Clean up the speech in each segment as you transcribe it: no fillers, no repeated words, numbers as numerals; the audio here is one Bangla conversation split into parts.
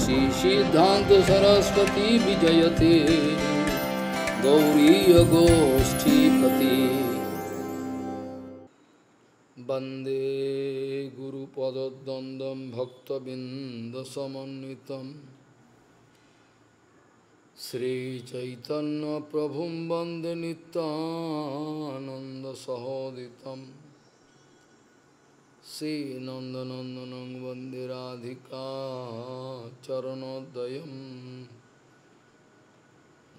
Shri Siddhanta Saraswati Vijayate Gauriya Goshtipati Bande Guru Padadandam Bhakta Binda Samanitam Sri Chaitanya Prabhum Bande Nityananda Sahoditam Sri Nandanandanang Vande Radhika Charanodayam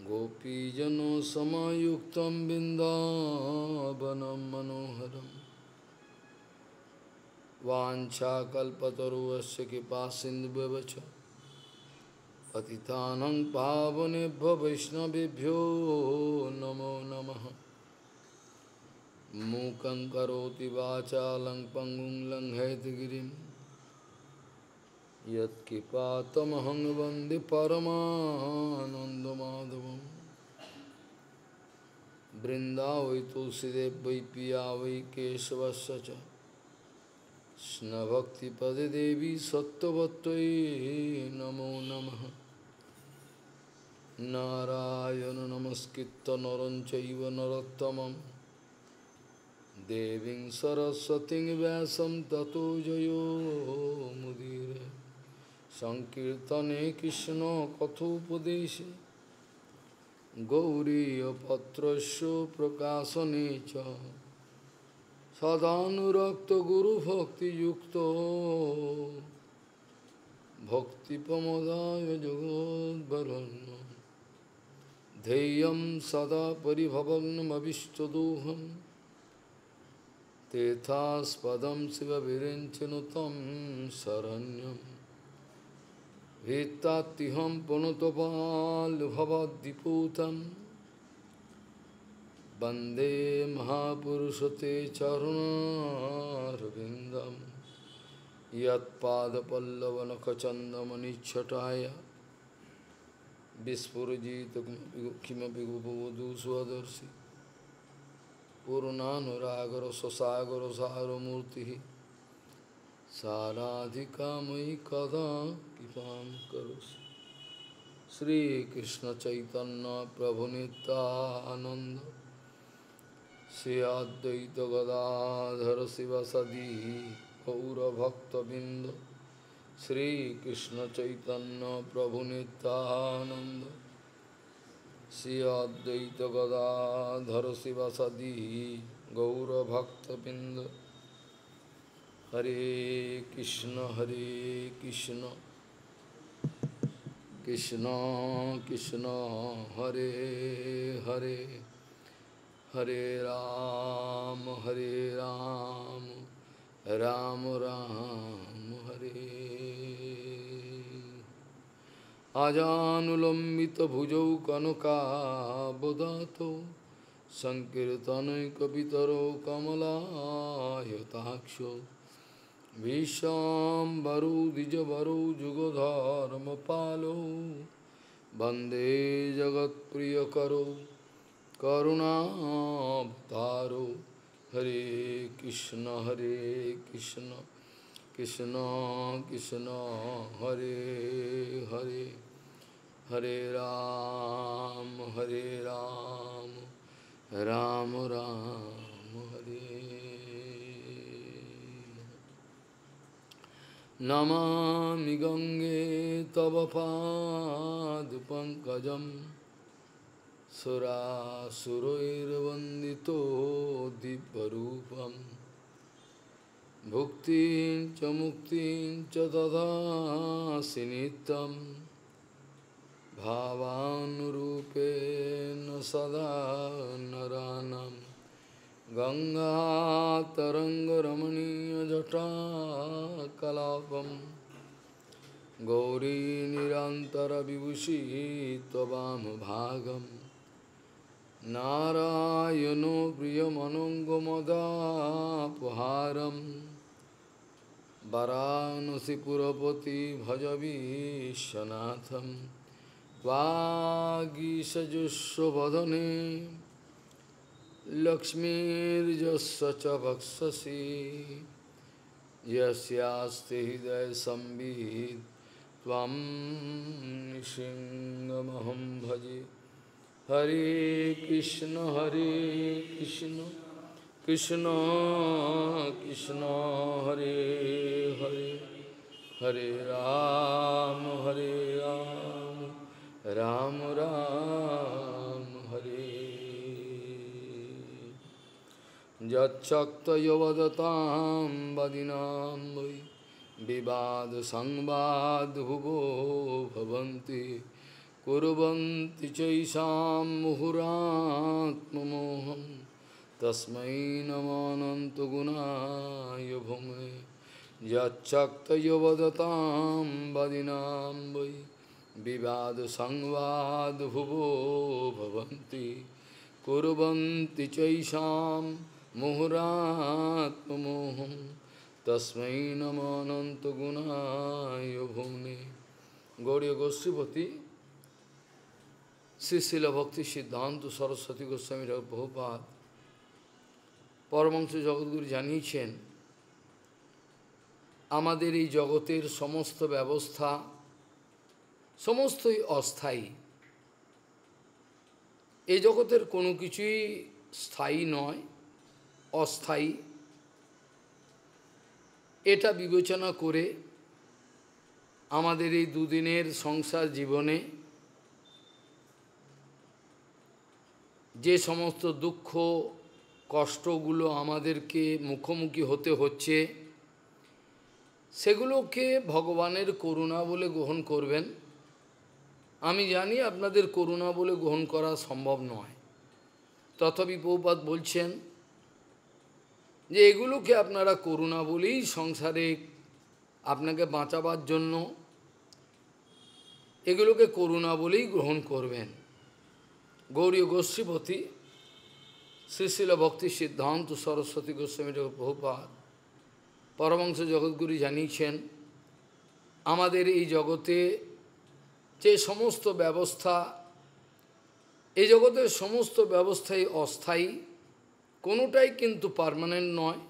Gopijano Samayuktam Bindavanam Manoharam Vancha Kalpataruvasya Kipasindhubhavacha Patitanang Pavanebhyo Vaishnavebhyo Namo Namaha Mukhaṁ karoti vācālaṁ paṅguṁ laṅghayatgirim Yat kipātamahang vande paramānandamādhavam Brindāvai tulsidev vai piya vai kesavasya ca Krishna bhakti pade devi sattvatvai namo namaha Narayana namaskritta naram chaiva narottamam Deving Saraswating Vyasam Tato Jayo Mudire Sankirtane Krishna Kathopadeshe Gauriya Patrasya Prakasanecha Sadhanurakta Guru Bhakti Yukto Bhakti Pamadaya Jagad Varana Dheyam Sada Paribhavagnam Avishtadoham Tethas padam siva virinchanutam saranyam Vitatiham punutopal bhavadiputam Bande mahapurusate charunarvindam Yat pada pallavanakachandamanichhataya Vispurajita kimapi swadarsi Purnanuragara sasagara saramurti Saradhika mai kada kipam karosi Sri Krishna Chaitanya Prabhu Nityananda Sri Advaita Gadadhara Sivasadi Gaura Bhakta Binda Sri Krishna Chaitanya Prabhu Nityananda Sri Advaita Gadadhara Sivasadi Gaura Bhakta Binda Hare Krishna Krishna Krishna Hare Hare Hare Ram Ram Ram Hare Ajanulambita bhujau kanaka bodhato Sankirtanai kapitaro kamala yataksho Vishambharu dijavaru jugodharma palo Bande jagat priyakaro karuna bhtaro Hare Krishna Krishna Krishna Hare Hare Hare Ram Ram Ram Hare Namami Gange Tava Pad Pankajam Sura Suroirvandito Diparupam Bhuktin cha muktin cha dada sinitam Bhavanurupena sada naranam Ganga taranga ramaniya jata kalapam Gauri nirantara vibhushi tvam bhagam Narayano priyamanongamadapaharam Varanasi Purapati Bhajavishanatham Vagisajusva Vadane Lakshmirjasya cha Vaksasi Yasyasti Hidaya Sambhid त्वं नृसिंहमहं भजे हरे कृष्ण कृष्ण कृष्ण हरे हरे हरे राम राम राम हरे यच्चक्तयो वदतां वदिनां वै विवाद संवाद भुवो भवन्ति कुर्वन्ति चैषां मुहुरात्ममोहं तस्मै नमो अनन्तगुणाय भूमने यच्चक्तयो वदतां वदिनां वै विवाद संवाद भुवो भवन्ति कुर्वन्ति चैषां मुहुरात्ममोहं तस्मै नमो अनन्तगुणाय भूमने। गौड़ीय गोस्वामीपति श्री शिल भक्ति सिद्धांत सरस्वती गोस्वामी प्रभुपाद परमहंस जगद्गुरु জানিয়েছেন আমাদের এই জগতের সমস্ত ব্যবস্থা সমস্তই অস্থায়ী। এই জগতের কোনো কিছুই স্থায়ী নয়, অস্থায়ী। এটা বিবেচনা করে আমাদের এই দুদিনের সংসার জীবনে যে সমস্ত দুঃখ কষ্টগুলো আমাদেরকে মুখোমুখি হতে হচ্ছে, সেগুলোকে ভগবানের করুণা বলে গ্রহণ করবেন। আমি জানি আপনাদের করুণা বলে গ্রহণ করা সম্ভব নয়, তথাপি প্রভুপাদ বলছেন যে এগুলোকে আপনারা করুণা বলেই সংসারে আপনাকে বাঁচাবার জন্য এগুলোকে করুণা বলেই গ্রহণ করবেন। গৌড়ীয় গোস্বামীপতি শ্রী শিল ভক্তি সিদ্ধান্ত সরস্বতী গোস্বামী প্রভুপাদ পরমহংস জগদ্গুরু জানিয়েছেন আমাদের এই জগতে যে সমস্ত ব্যবস্থা, এই জগতের সমস্ত ব্যবস্থাই অস্থায়ী, কোনোটাই কিন্তু পার্মানেন্ট নয়।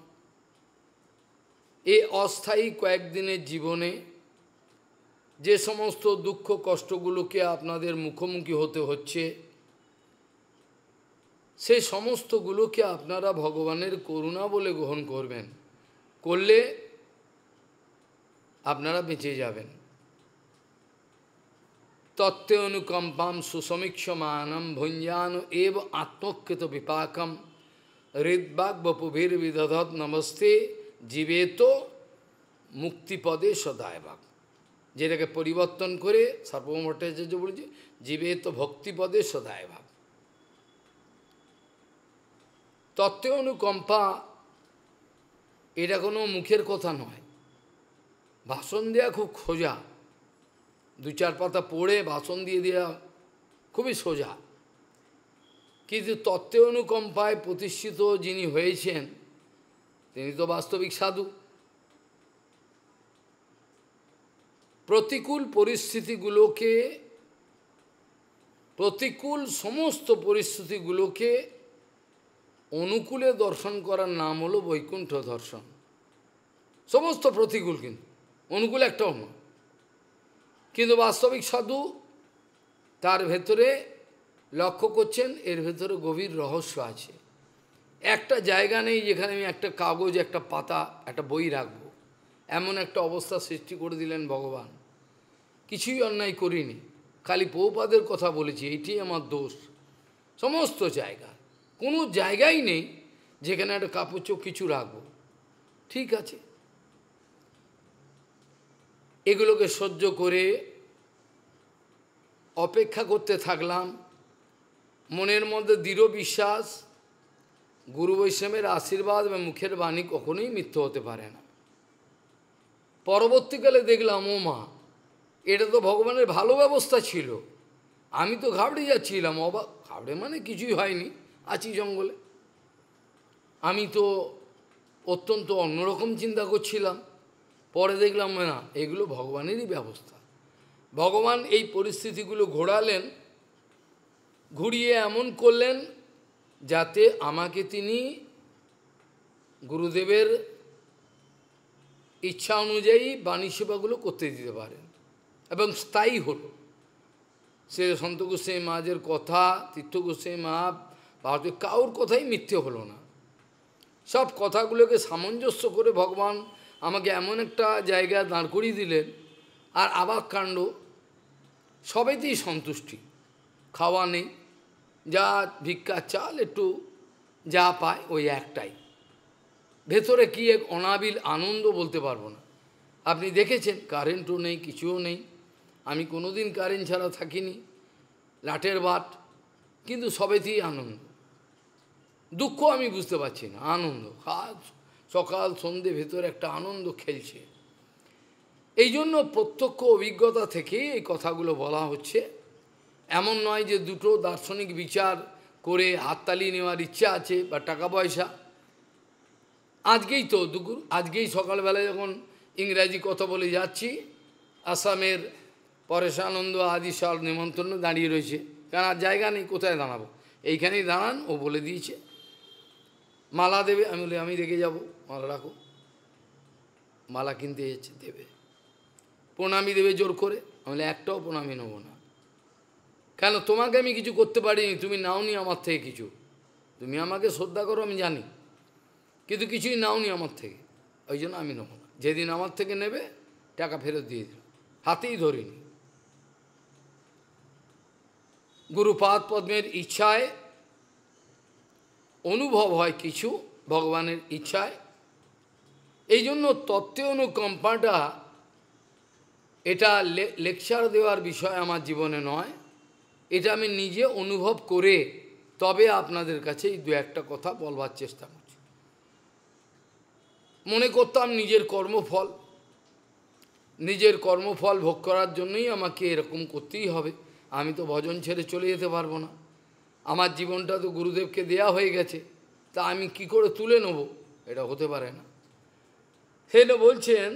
এই অস্থায়ী কয়েকদিনের জীবনে যে সমস্ত দুঃখ কষ্টগুলোকে আপনাদের মুখোমুখি হতে হচ্ছে, সেই সমস্তগুলোকে আপনারা ভগবানের করুণা বলে গ্রহণ করবেন, করলে আপনারা বেঁচে যাবেন। তত্ত্বে অনুকম্পাম সুসমীক্ষমানম ভুঞ্জান এব আত্মকৃত বিপাকম হৃদ্বাগ বপুভীর বিদধৎ নমস্তে জীবেত মুক্তিপদে সদায়বাগ। যেটাকে পরিবর্তন করে সার্বভৌম ভট্টাচার্য বলেছে জীবেত ভক্তিপদে সদায়বাগ। তত্ত্বে অনুকম্পা এটা কোনো মুখের কথা নয়, ভাষণ দেওয়া খুব সোজা, দু চার পাতা পড়ে ভাষণ দিয়ে দেওয়া খুবই সোজা, কিন্তু তত্ত্বে অনুকম্পায় প্রতিষ্ঠিত যিনি হয়েছেন তিনি তো বাস্তবিক সাধু। প্রতিকূল পরিস্থিতিগুলোকে, প্রতিকূল সমস্ত পরিস্থিতিগুলোকে অনুকূলে দর্শন করার নাম হলো বৈকুণ্ঠ দর্শন। সমস্ত প্রতিকূল, কিন্তু অনুকূল একটাও নয়। কিন্তু বাস্তবিক সাধু তার ভেতরে লক্ষ্য করছেন এর ভেতরে গভীর রহস্য আছে। একটা জায়গা নেই যেখানে আমি একটা কাগজ, একটা পাতা, একটা বই রাখব, এমন একটা অবস্থা সৃষ্টি করে দিলেন ভগবান। কিছুই অন্যায় করিনি, খালি প্রভুপাদের কথা বলেছি, এইটাই আমার দোষ। সমস্ত জায়গা, কোনো জায়গাই নেই যেখানে একটা কাপড় চোখ কিছু রাখবো। ঠিক আছে, এগুলোকে সহ্য করে অপেক্ষা করতে থাকলাম। মনের মধ্যে দৃঢ় বিশ্বাস, গুরু বৈষ্ণবের আশীর্বাদ এবং মুখের বাণী কখনোই মিথ্যে হতে পারে না। পরবর্তীকালে দেখলাম ও মা, এটা তো ভগবানের ভালো ব্যবস্থা ছিল। আমি তো ঘাবড়ে যাচ্ছিলাম, অবাক, ঘাবড়ে মানে কিছুই হয়নি, আছি জঙ্গলে। আমি তো অত্যন্ত অন্যরকম চিন্তা করছিলাম। পরে দেখলাম না, এগুলো ভগবানেরই ব্যবস্থা। ভগবান এই পরিস্থিতিগুলো ঘোরালেন, ঘুরিয়ে এমন করলেন যাতে আমাকে তিনি গুরুদেবের ইচ্ছা অনুযায়ী বাণী সেবাগুলো করতে দিতে পারেন। এবং স্থায়ী হল। সে সন্ত গোস্বামী মহারাজের কথা, তীর্থ গোস্বামী মহারাজ, ভারতের কারোর কথাই মিথ্যে হলো না। সব কথাগুলোকে সামঞ্জস্য করে ভগবান আমাকে এমন একটা জায়গায় দাঁড় করিয়ে দিলেন, আর অবাক কাণ্ড, সবেতেই সন্তুষ্টি। খাওয়া নেই, যা ভিক্ষা চাল একটু যা পায় ওই একটাই। ভেতরে কি এক অনাবিল আনন্দ বলতে পারবো না। আপনি দেখেছেন কারেন্টও নেই, কিছুও নেই। আমি কোনোদিন কারেন্ট ছাড়া থাকিনি, লাটের বাট, কিন্তু সবেতেই আনন্দ। দুঃখ আমি বুঝতে পারছি না, আনন্দ। সকাল সন্ধে ভেতরে একটা আনন্দ খেলছে। এই জন্য প্রত্যক্ষ অভিজ্ঞতা থেকে এই কথাগুলো বলা হচ্ছে। এমন নয় যে দুটো দার্শনিক বিচার করে হাততালি নেওয়ার ইচ্ছা আছে বা টাকা পয়সা। আজকেই তো আজকেই সকালবেলায় যখন ইংরাজি কথা বলে যাচ্ছি, আসামের পরেশানন্দ আদি সব নিমন্ত্রণ দাঁড়িয়ে রয়েছে, কারণ আর জায়গা নেই, কোথায় দাঁড়াবো, এইখানেই দাঁড়ান, ও বলে দিয়েছে। মালা দেবে, আমি বলি আমি রেখে যাব, মালা রাখো। মালা কিনতে যাচ্ছে, দেবে। প্রণামী দেবে জোর করে, আমি বলি একটাও প্রণামী নেব না। কেন, তোমাকে আমি কিছু করতে পারিনি, তুমি নাওনি আমার থেকে কিছু। তুমি আমাকে শ্রদ্ধা করো আমি জানি, কিন্তু কিছুই নাওনি আমার থেকে, ওই জন্য আমি নেব না। যেদিন আমার থেকে নেবে টাকা ফেরত দিয়ে দিল, হাতেই ধরিনি। গুরুপাদ পদ্মের ইচ্ছায় অনুভব হয় কিছু, ভগবানের ইচ্ছায়। এই জন্য তত্ত্বে অনুকম্পাটা, এটা লেকচার দেওয়ার বিষয় আমার জীবনে নয়, এটা আমি নিজে অনুভব করে তবে আপনাদের কাছে এই দু একটা কথা বলবার চেষ্টা করছি। মনে করতাম নিজের কর্মফল ভোগ করার জন্যই আমাকে এরকম করতেই হবে, আমি তো ভজন ছেড়ে চলে যেতে পারবো না, আমার জীবনটা তো গুরুদেবকে দেয়া হয়ে গেছে, তা আমি কি করে তুলে নেব, এটা হতে পারে না। সেটা বলছেন,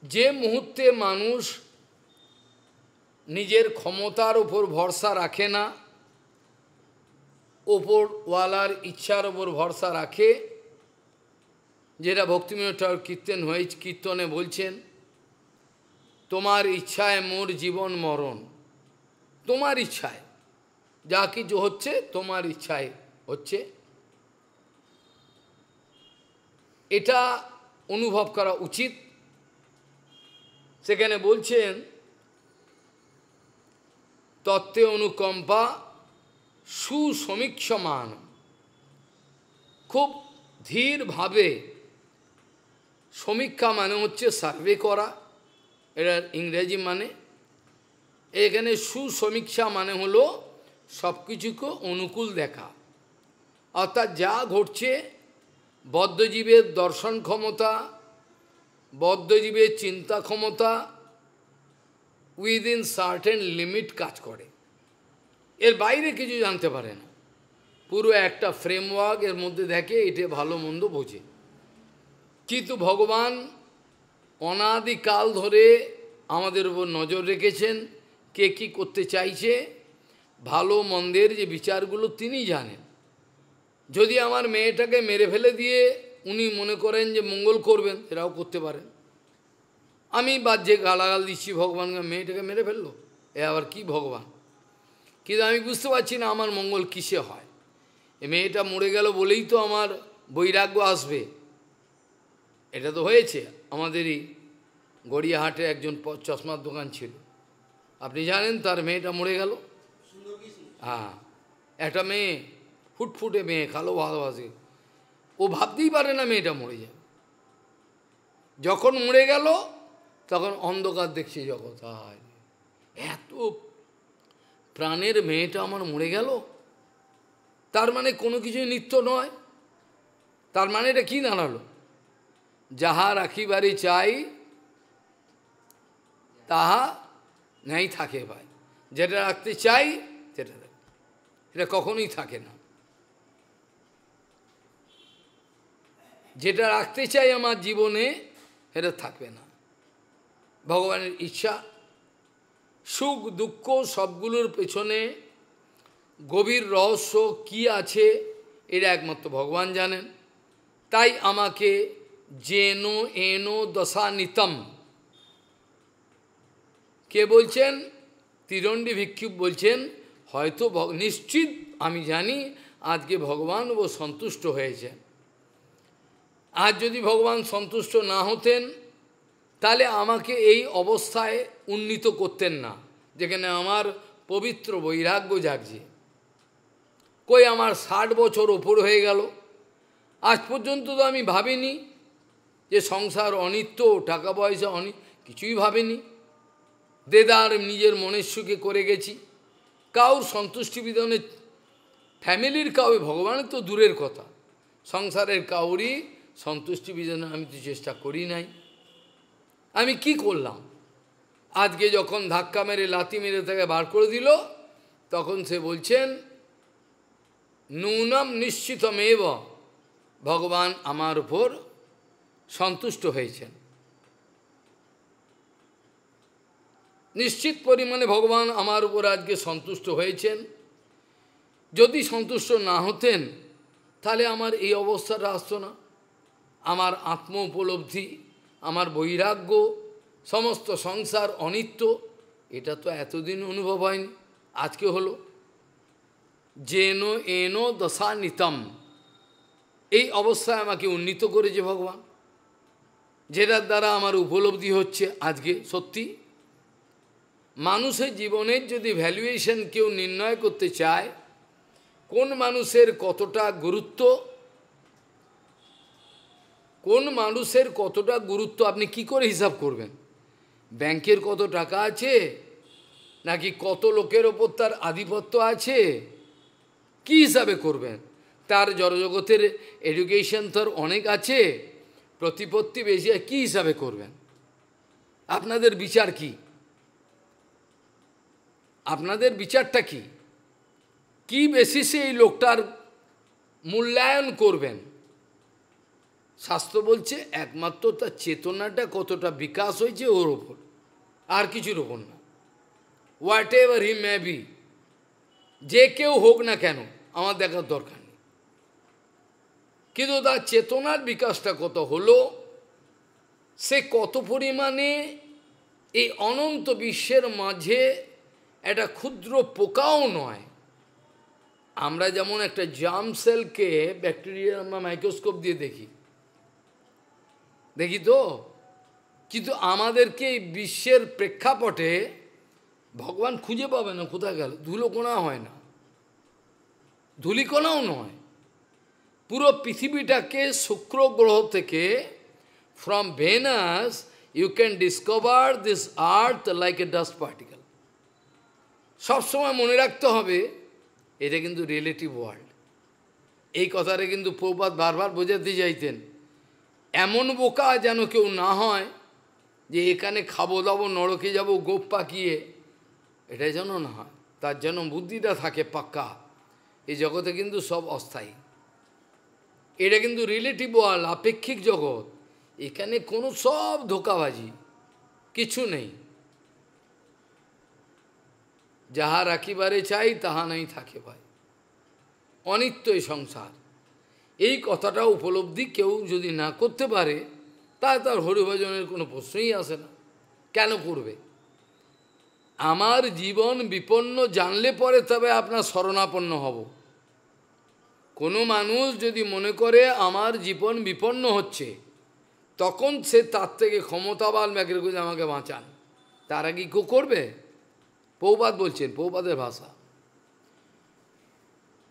যে মুহূর্তে মানুষ নিজের ক্ষমতার উপর ভরসা রাখে না, ওপরওয়ালার ইচ্ছার ওপর ভরসা রাখে, যেটা ভক্তিবিনোদ ঠাকুর কীর্তনে বলছেন, তোমার ইচ্ছায় মোর জীবন মরণ। তোমার ইচ্ছায় যা কিছু হচ্ছে, তোমার ইচ্ছায় হচ্ছে, এটা অনুভব করা উচিত। সেখানে বলছেন, তত্ত্বে অনুকম্পা সুসমীক্ষমান, খুব ধীরভাবে, সমীক্ষা মানে হচ্ছে সার্ভে করা, এটার ইংরেজি মানে। এখানে সুসমীক্ষা মানে হলো সব কিছুকে অনুকূল দেখা, অর্থাৎ যা ঘটছে, বদ্ধজীবের দর্শন ক্ষমতা, বদ্ধজীবের চিন্তা ক্ষমতা উইদিন সার্টেন লিমিট কাজ করে, এর বাইরে কিছু জানতে পারে না। পুরো একটা ফ্রেমওয়ার্ক এর মধ্যে দেখে, এটা ভালো মন্দ বোঝে। কিন্তু ভগবান অনাদিকাল ধরে আমাদের উপর নজর রেখেছেন, কে কী করতে চাইছে, ভালো মন্দের যে বিচারগুলো তিনি জানেন। যদি আমার মেয়েটাকে মেরে ফেলে দিয়ে উনি মনে করেন যে মঙ্গল করবেন, এরাও করতে পারেন। আমি বাহ্যে গালাগাল দিচ্ছি ভগবানকে, মেয়েটাকে মেরে ফেললো, এ আবার কি ভগবান? কিন্তু আমি বুঝতে পারছি না আমার মঙ্গল কিসে হয়। এ মেয়েটা মরে গেল বলেই তো আমার বৈরাগ্য আসবে, এটা তো হয়েছে। আমাদেরই গড়িয়াহাটে একজন চশমার দোকান ছিল, আপনি জানেন, তার মেয়েটা মরে গেল। হ্যাঁ, একটা মেয়ে, ফুটফুটে মেয়ে, কালো ভালোবাসে, ও ভাবতেই পারে না মেয়েটা মরে যাবে। যখন মরে গেল তখন অন্ধকার দেখছে জগৎ, এত প্রাণের মেয়েটা আমার মরে গেল, তার মানে কোনো কিছুই নিত্য নয়। তার মানে এটা কী দাঁড়ালো? যাহা রাখিবারে চাই তাহা নাই থাকে ভাই, যেটা রাখতে চাই সেটা এটা কখনোই থাকে না। যেটা রাখতে চাই আমার জীবনে এটা থাকবে না। ভগবানের ইচ্ছা, সুখ দুঃখ সবগুলোর পেছনে গভীর রহস্য কি আছে, এটা একমাত্র ভগবান জানেন। তাই আমাকে জেনো এনো দশানিতম। কে বলছেন? তিরণ্ডী ভিক্ষু বলছেন, হয়তো নিশ্চিত আমি জানি আজকে ভগবান ও সন্তুষ্ট হয়েছে। আজ যদি ভগবান সন্তুষ্ট না হতেন তাহলে আমাকে এই অবস্থায় উন্নীত করতেন না, যেখানে আমার পবিত্র বৈরাগ্য জাগছে। কই আমার 60 বছর ওপর হয়ে গেল, আজ পর্যন্ত তো আমি ভাবিনি যে সংসার অনিত্য, টাকা পয়সা কিছুই ভাবিনি। দেদার নিজের মনের সুখে করে গেছি, কাউর সন্তুষ্টি বিধানে, ফ্যামিলির কাউরে, ভগবানের তো দূরের কথা, সংসারের কাউরই সন্তুষ্টি বিধানে আমি তো চেষ্টা করি নাই। আমি কি করলাম? আজকে যখন ধাক্কা মেরে লাথি মেরে তাকে বার করে দিল, তখন সে বলছেন নূনম নিশ্চিতমেব, ভগবান আমার উপর সন্তুষ্ট হয়েছেন। নিশ্চিত পরিমাণে ভগবান আমার উপর আজকে সন্তুষ্ট হয়েছেন। যদি সন্তুষ্ট না হতেন তাহলে আমার এই অবস্থাটা আসতো না। আমার আত্ম উপলব্ধি, আমার বৈরাগ্য, সমস্ত সংসার অনিত্য, এটা তো এতদিন অনুভব হয়নি, আজকে হলো। যেন এনো দশা নিতম, এই অবস্থায় আমাকে উন্নীত করেছে ভগবান, যেটার দ্বারা আমার উপলব্ধি হচ্ছে আজকে সত্যি। মানুষের জীবনের যদি ভ্যালুয়েশন কেউ নির্ণয় করতে চায়, কোন মানুষের কতটা গুরুত্ব, কোন মানুষের কতটা গুরুত্ব আপনি কি করে হিসাব করবেন? ব্যাংকের কত টাকা আছে, নাকি কত লোকের ওপর তার আধিপত্য আছে, কি হিসাবে করবেন? তার জড়জগতের এডুকেশন তার অনেক আছে, প্রতিপত্তি বেশি, কি হিসাবে করবেন? আপনাদের বিচার কি? আপনাদের বিচারটা কি? কি বেসিসে এই লোকটার মূল্যায়ন করবেন? শাস্ত্র বলছে একমাত্র তার চেতনাটা কতটা বিকাশ হয়েছে ওর ওপর, আর কিছুর ওপর না। What ever he may be, যে কেউ হোক না কেন, আমার দেখার দরকার নেই, কিন্তু তার চেতনার বিকাশটা কত হলো, সে কত পরিমাণে এই অনন্ত বিশ্বের মাঝে একটা ক্ষুদ্র পোকাও নয়। আমরা যেমন একটা জার্ম সেলকে ব্যাকটেরিয়া আমরা মাইক্রোস্কোপ দিয়ে দেখি তো, কিন্তু আমাদেরকে এই বিশ্বের প্রেক্ষাপটে ভগবান খুঁজে পাবে না, কোথায় গেল? ধুলোকণা হয় না, ধূলিকণাও নয়। পুরো পৃথিবীটাকে শুক্র গ্রহ থেকে, from Venus you can discover this earth like a dust particle. সবসময় মনে রাখতে হবে এটা কিন্তু রিলেটিভ ওয়ার্ল্ড। এই কথাটা কিন্তু প্রভুপাদ বারবার বোঝাতে চাইতেন। এমন বোকা যেন কেউ না হয় যে এখানে খাবো দাবো, নরকে যাব গোপ পাকিয়ে, এটাই যেন না হয়। তার যেন বুদ্ধিটা থাকে পাক্কা, এই জগতে কিন্তু সব অস্থায়ী। এটা কিন্তু রিলেটিভ ওয়ার্ল্ড, আপেক্ষিক জগৎ, এখানে কোনো সব ধোকাবাজি, কিছু নেই। যাহা রাখিবারে চাই তাহা নাই থাকে ভাই, অনিত্য এই সংসার। এই কথাটা উপলব্ধি কেউ যদি না করতে পারে, তাহলে তার হরিভজনের কোনো প্রশ্নই আসে না। কেন করবে? আমার জীবন বিপন্ন জানলে পরে তবে আপনার শরণাপন্ন হব। কোনো মানুষ যদি মনে করে আমার জীবন বিপন্ন হচ্ছে, তখন সে তার থেকে ক্ষমতাবান ব্যাগের করে আমাকে বাঁচান, তার আগে কেউ করবে? প্রভুপাদ বলছেন, প্রভুপাদের ভাষা,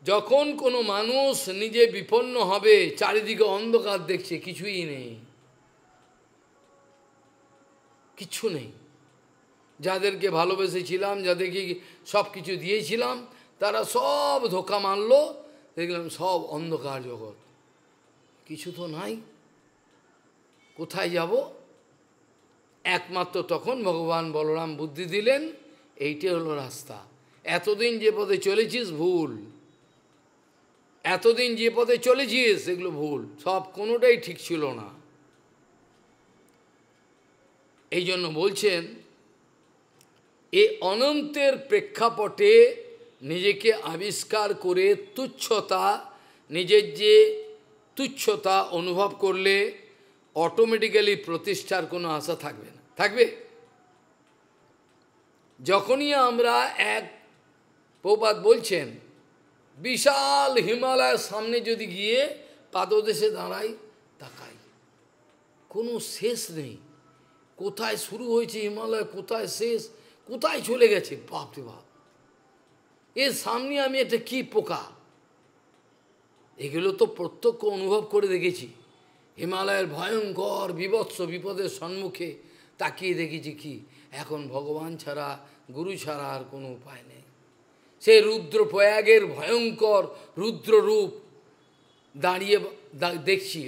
যখন কোনো মানুষ নিজে বিপন্ন হবে, চারিদিকে অন্ধকার দেখছে, কিছুই নেই, কিচ্ছু নেই, যাদেরকে ভালোবেসেছিলাম, যাদেরকে সব কিছু দিয়েছিলাম, তারা সব ধোঁকা মারল, দেখলাম সব অন্ধকার জগৎ, কিছু তো নাই, কোথায় যাব? একমাত্র তখন ভগবান বলরাম বুদ্ধি দিলেন, এইটাই হলো রাস্তা। এতদিন যে পথে চলেছিস ভুল, এতদিন যে পথে চলেছিস এগুলো ভুল, সব কোনোটাই ঠিক ছিল না। এই জন্য বলছেন, এই অনন্তের প্রেক্ষাপটে নিজেকে আবিষ্কার করে তুচ্ছতা, নিজের যে তুচ্ছতা অনুভব করলে, অটোমেটিক্যালি প্রতিষ্ঠার কোনো আশা থাকবে না, থাকবে? যখনই আমরা এক প্রপাত বলছেন বিশাল হিমালয়ের সামনে যদি গিয়ে পাদদেশে দাঁড়াই, তাকাই, কোনো শেষ নেই। কোথায় শুরু হয়েছে হিমালয়, কোথায় শেষ, কোথায় চলে গেছে, বাপরে বাপ! এর সামনে আমি একটা কি পোকা! এগুলো তো প্রত্যক্ষ অনুভব করে দেখেছি। হিমালয়ের ভয়ঙ্কর বিভৎস বিপদের সম্মুখে তাকিয়ে দেখেছি কি, এখন ভগবান ছাড়া, গুরু ছাড়া আর কোনো উপায় নেই। সে রুদ্রপ্রয়াগের ভয়ঙ্কর রুদ্ররূপ দাঁড়িয়ে দেখছি,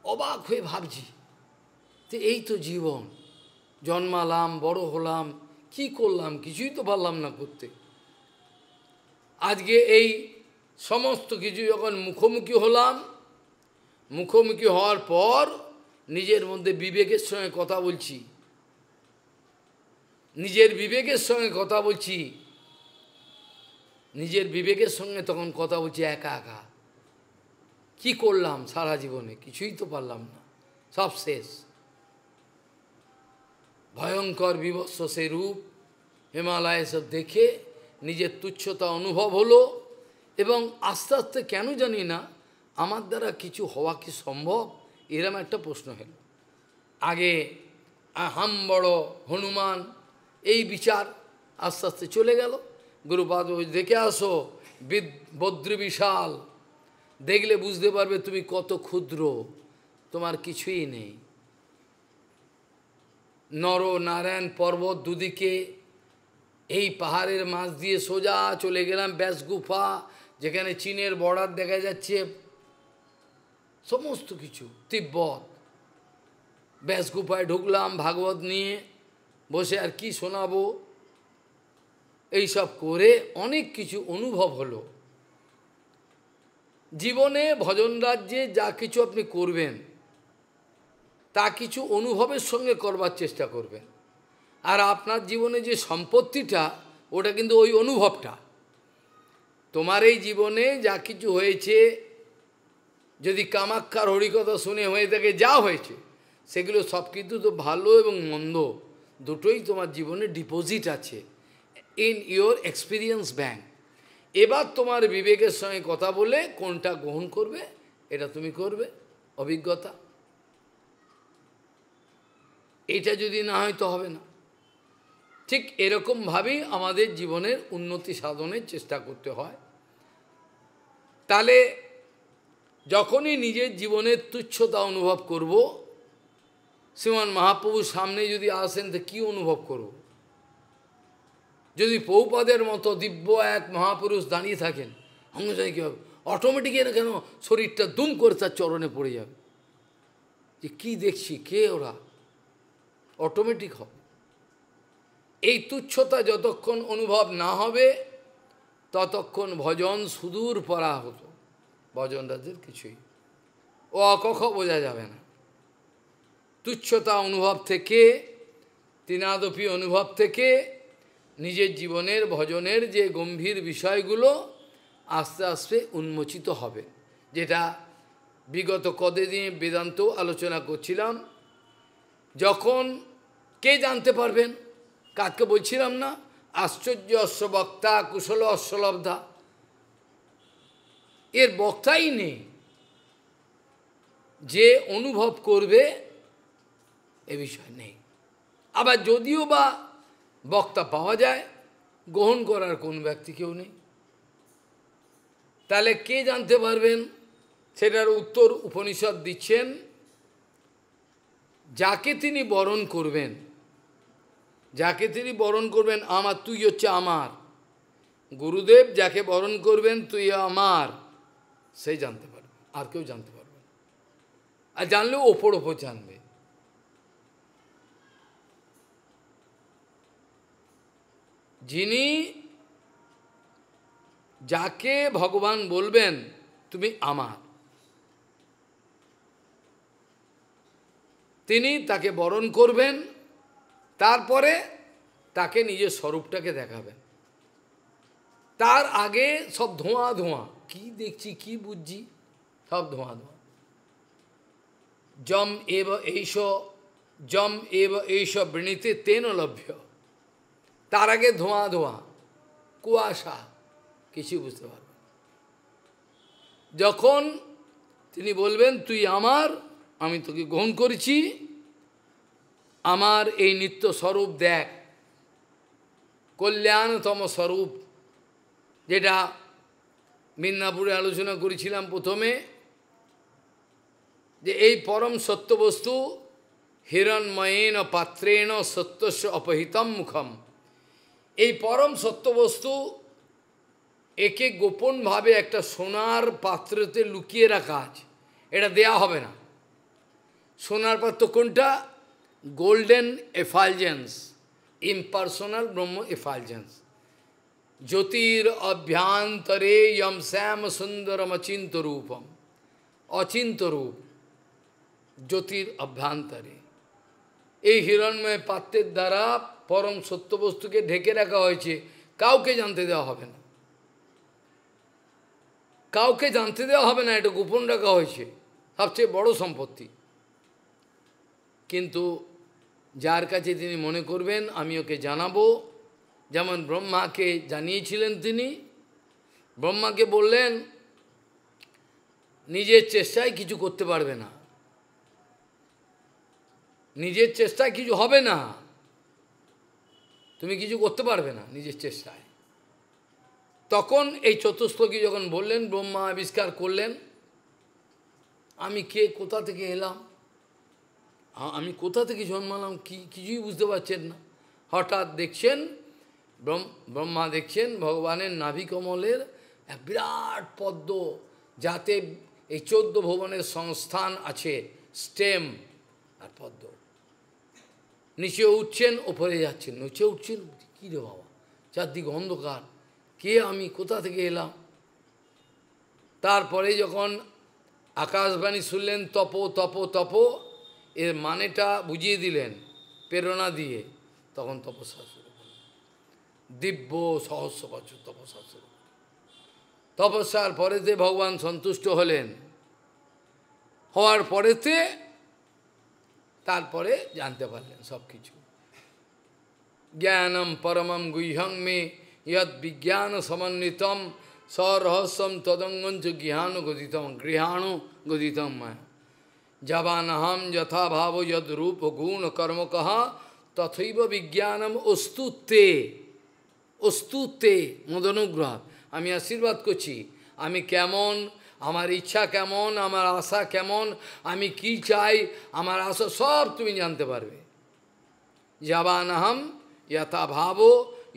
অবাক হয়ে ভাবছি যে এই তো জীবন, জন্মালাম, বড় হলাম, কি করলাম, কিছুই তো পারলাম না করতে। আজকে এই সমস্ত কিছু যখন মুখোমুখি হলাম, মুখোমুখি হওয়ার পর নিজের মধ্যে বিবেকের সঙ্গে কথা বলছি, নিজের বিবেকের সঙ্গে কথা বলছি, নিজের বিবেকের সঙ্গে তখন কথা বলছি একা একা। কি করলাম সারা জীবনে, কিছুই তো পারলাম না, সব শেষ। ভয়ঙ্কর বিভৎস সে রূপ হিমালয়ে সব দেখে নিজের তুচ্ছতা অনুভব হলো। এবং আস্তে আস্তে কেন জানি না আমার দ্বারা কিছু হওয়া কি সম্ভব, এরম একটা প্রশ্ন হলো। আগে আহাম বড় হনুমান, এই বিচার আস্তে আস্তে চলে গেল। গুরুপাদ দেখে আসো বদ্রী বিশাল, দেখলে বুঝতে পারবে তুমি কত ক্ষুদ্র, তোমার কিছুই নেই। নর নারায়ণ পর্বত দুদিকে, এই পাহাড়ের মাঝ দিয়ে সোজা চলে গেলাম ব্যাস গুফা, যেখানে চীনের বর্ডার দেখা যাচ্ছে, সমস্ত কিছু তিব্বত। ব্যাস গুফায় ঢুকলাম ভাগবত নিয়ে বসে, আর কি শোনাবো, এইসব করে অনেক কিছু অনুভব হলো। জীবনে ভজন রাজ্যে যা কিছু আপনি করবেন তা কিছু অনুভবের সঙ্গে করবার চেষ্টা করবেন। আর আপনার জীবনে যে সম্পত্তিটা, ওটা কিন্তু ওই অনুভবটা। তোমার এই জীবনে যা কিছু হয়েছে, যদি কামাক্ষার হরিকথা শুনে হয়ে থাকে যা হয়েছে, সেগুলো সব কিন্তু তো ভালো এবং মন্দ দুটোই তোমার জীবনে ডিপোজিট আছে ইন ইয়োর এক্সপিরিয়েন্স ব্যাংক। এবার তোমার বিবেকের সঙ্গে কথা বলে কোনটা গ্রহণ করবে, এটা তুমি করবে, অভিজ্ঞতা। এটা যদি না হয় তো হবে না। ঠিক এরকমভাবেই আমাদের জীবনের উন্নতি সাধনের চেষ্টা করতে হয়। তাহলে যখনই নিজের জীবনের তুচ্ছতা অনুভব করব, শ্রীমান মহাপ্রভুর সামনে যদি আসেন তো কী অনুভব করব? যদি প্রভুপাদের মতো দিব্য এক মহাপুরুষ দাঁড়িয়ে থাকেন, সঙ্গে সঙ্গে কী হবে? অটোমেটিক কেন শরীরটা দুম করে তার চরণে পড়ে যাবে, যে কী দেখছি, কে ওরা, অটোমেটিক হবে। এই তুচ্ছতা যতক্ষণ অনুভব না হবে ততক্ষণ ভজন সুদূর পরা হতো, ভজন রাজ্যের কিছুই ও অকখ বোঝা যাবে না। তুচ্ছতা অনুভব থেকে, তিনাদপি অনুভব থেকে নিজের জীবনের ভজনের যে গম্ভীর বিষয়গুলো আস্তে আস্তে উন্মোচিত হবে, যেটা বিগত কদিন বেদান্ত আলোচনা করছিলাম। যখন কে জানতে পারবেন, কাকে বলছিলাম না, আশ্চর্য অশ্ববক্তা কুশল অশ্বলব্ধা, এর বক্তাই নেই যে অনুভব করবে, এ বিষয় নেই। আবার যদিও বা বক্তা পাওয়া যায়, গ্রহণ করার কোন ব্যক্তি কেউ নেই। তাহলে কে জানতে পারবেন, সেটার উত্তর উপনিষদ দিচ্ছেন। যাকে তিনি বরণ করবেন, যাকে তিনি বরণ করবেন, আমার, তুই হচ্ছে আমার, গুরুদেব যাকে বরণ করবেন তুই আমার, সেই জানতে পারবে, আর কেউ জানতে পারবে না। আর জানলেও ওপর ওপর জানবে। যিনি, যাকে ভগবান বলবেন তুমি আমার, তিনি তাকে বরণ করবেন, তারপরে তাকে নিজের স্বরূপটাকে দেখাবেন। তার আগে সব ধোঁয়া ধোঁয়া, কি দেখছি কি বুঝছি, সব ধোঁয়া ধোঁয়া। জম এব এইস বৃণীতে তেন লভ্য। তার আগে ধোঁয়া ধোঁয়া, কুয়াশা, কিছু বুঝতে পারবে। যখন তিনি বলবেন তুই আমার, আমি তোকে গ্রহণ করেছি, আমার এই নিত্য স্বরূপ দেখ, কল্যাণতম স্বরূপ, যেটা মিদনাপুরে আলোচনা করেছিলাম প্রথমে, যে এই পরম সত্য বস্তু হিরণ্ময়েন পাত্রেণ সত্যস্য অপহিতম মুখম। এই পরম সত্য বস্তু একে গোপনভাবে একটা সোনার পাত্রতে লুকিয়ে রাখা আছে, এটা দেয়া হবে না। সোনার পাত্র কোনটা? গোল্ডেন এফালজেন্স, ইম্পার্সোনাল ব্রহ্ম এফালজেন্স। জ্যোতির অভ্যান্তরে যম শ্যাম সুন্দরম অচিন্ত রূপম, অচিন্ত রূপ জ্যোতির অভ্যন্তরে। এই হিরণ্ময় পাত্রের দ্বারা পরম সত্য বস্তুকে ঢেকে রাখা হয়েছে, কাউকে জানতে দেওয়া হবে না, কাউকে জানতে দেওয়া হবে না, এটা গোপন রাখা হয়েছে, সবচেয়ে বড় সম্পত্তি। কিন্তু যার কাছে তিনি মনে করবেন আমি ওকে জানাবো, যেমন ব্রহ্মাকে জানিয়েছিলেন, তিনি ব্রহ্মাকে বললেন নিজের চেষ্টায় কিছু করতে পারবে না, নিজের চেষ্টায় কিছু হবে না, তুমি কিছু করতে পারবে না নিজের চেষ্টায়। তখন এই চতুশ্লোকী যখন বললেন, ব্রহ্মা আবিষ্কার করলেন আমি কে, কোথা থেকে এলাম, আমি কোথা থেকে জন্মালাম, কিছুই বুঝতে পারছেন না। হঠাৎ দেখছেন ব্রহ্মা দেখছেন ভগবানের নাভিকমলের এক বিরাট পদ্ম, যাতে এই 14 ভুবনের সংস্থান আছে, স্টেম আর পদ্ম। নিচে উঠছেন, ওপরে যাচ্ছেন, নিচে উঠছেন, কী রে বাবা, চারদিকে অন্ধকার, কে আমি, কোথা থেকে এলাম। তারপরে যখন আকাশবাণী শুনলেন তপ তপ তপ, এর মানেটা বুঝিয়ে দিলেন প্রেরণা দিয়ে, তখন তপস্যা শুরু করলেন, দিব্য সহস্র বছর তপস্যা শুরু। তপস্যার পরেতে ভগবান সন্তুষ্ট হলেন, হওয়ার পরেতে তারপরে জানতে পারলেন সব কিছু। জ্ঞানম পরমম গুহ্যং মে যদ বিজ্ঞান সমন্বিতম স্বরহস্যম তদঙ্গঞ্চ গৃহাণু গদিতম মায়া জবানহম যথা ভাব যদ রূপ গুণ কর্ম কহ তথৈব বিজ্ঞানম অস্তুতে। অস্তুতে মদনুগ্রহ, আমি আশীর্বাদ করছি, আমি কেমন, আমার ইচ্ছা কেমন, আমার আশা কেমন, আমি কি চাই, আমার আশা সব তুমি জানতে পারবে। যাবানহম যথা ভাব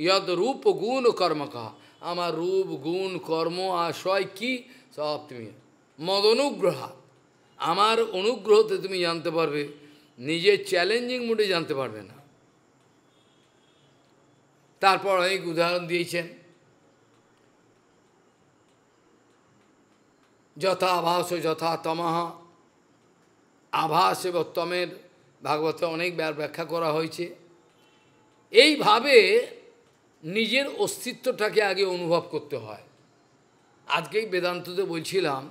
যদ রূপ গুণ কর্ম কহ, আমার রূপ গুণ কর্ম আশয় কি সব তুমি মদনুগ্রহ, আমার অনুগ্রহতে তুমি জানতে পারবে, নিজের চ্যালেঞ্জিং মুডে জানতে পারবে না। তারপর অনেক উদাহরণ দিয়েছেন, যথা আভাস যথা তমঃ, আভাস এবং তমের ভাগবতে অনেক ব্যাখ্যা করা হয়েছে। এইভাবে নিজের অস্তিত্বটাকে আগে অনুভব করতে হয়। আজকেই বেদান্ততে বলছিলাম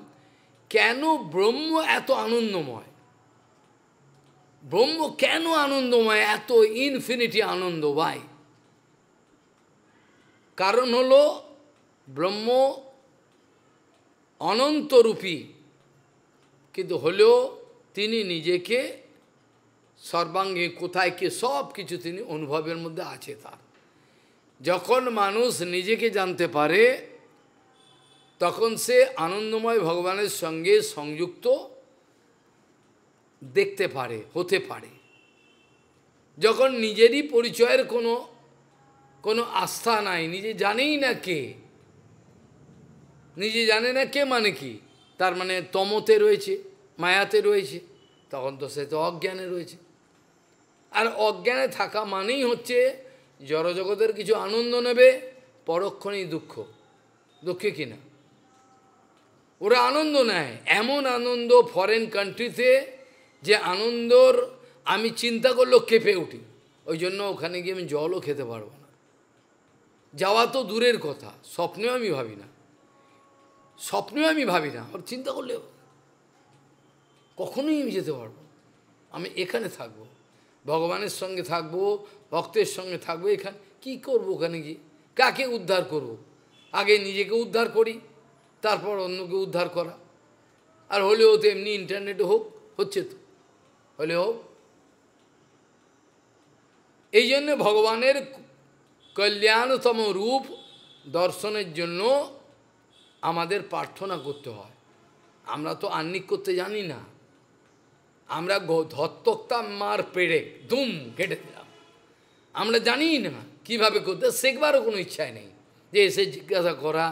কেন ব্রহ্ম এত আনন্দময়, ব্রহ্ম কেন আনন্দময়, এত ইনফিনিটি আনন্দ ভাই। কারণ হলো ব্রহ্ম অনন্তরূপী, কিন্তু হলেও তিনি নিজেকে সর্বাঙ্গে কোথায় কে সব কিছু তিনি অনুভবের মধ্যে আছে তার। যখন মানুষ নিজেকে জানতে পারে তখন সে আনন্দময় ভগবানের সঙ্গে সংযুক্ত দেখতে পারে, হতে পারে। যখন নিজেরই পরিচয়ের কোনো আস্থা নাই, নিজে জানেই না কে, নিজে জানে না কে মানে কি, তার মানে তমতে রয়েছে, মায়াতে রয়েছে, তখন তো সে তো অজ্ঞানে রয়েছে। আর অজ্ঞানে থাকা মানেই হচ্ছে জড়জগতের কিছু আনন্দ নেবে, পরক্ষণেই দুঃখ, দুঃখে কিনা ওরা আনন্দ নেয়, এমন আনন্দ ফরেন কান্ট্রিতে যে আনন্দর আমি চিন্তা করলেও কেঁপে উঠি, ওই জন্য ওখানে গিয়ে আমি জলও খেতে পারবো না, যাওয়া তো দূরের কথা, স্বপ্নেও আমি ভাবি না, স্বপ্নেও আমি ভাবি না, ওর চিন্তা করলেও। কখনোই আমি যেতে পারবো না। আমি এখানে থাকবো, ভগবানের সঙ্গে থাকবো, ভক্তের সঙ্গে থাকবো। এখানে কি করব? ওখানে গিয়ে কাকে উদ্ধার করব? আগে নিজেকে উদ্ধার করি, তারপর অন্যকে উদ্ধার করা। আর হলেও তো এমনি ইন্টারনেটে হোক, হচ্ছে তো, হলে হোক। এই জন্য ভগবানের কল্যাণতম রূপ দর্শনের জন্য আমাদের প্রার্থনা করতে হয়। আমরা তো আহ্নিক করতে জানি না, আমরা ধত্তক্তা মার পেড়ে দুম কেটে দিলাম। আমরা জানি না কীভাবে করতে, শেখবারও কোনো ইচ্ছাই নেই যে এসে জিজ্ঞাসা করা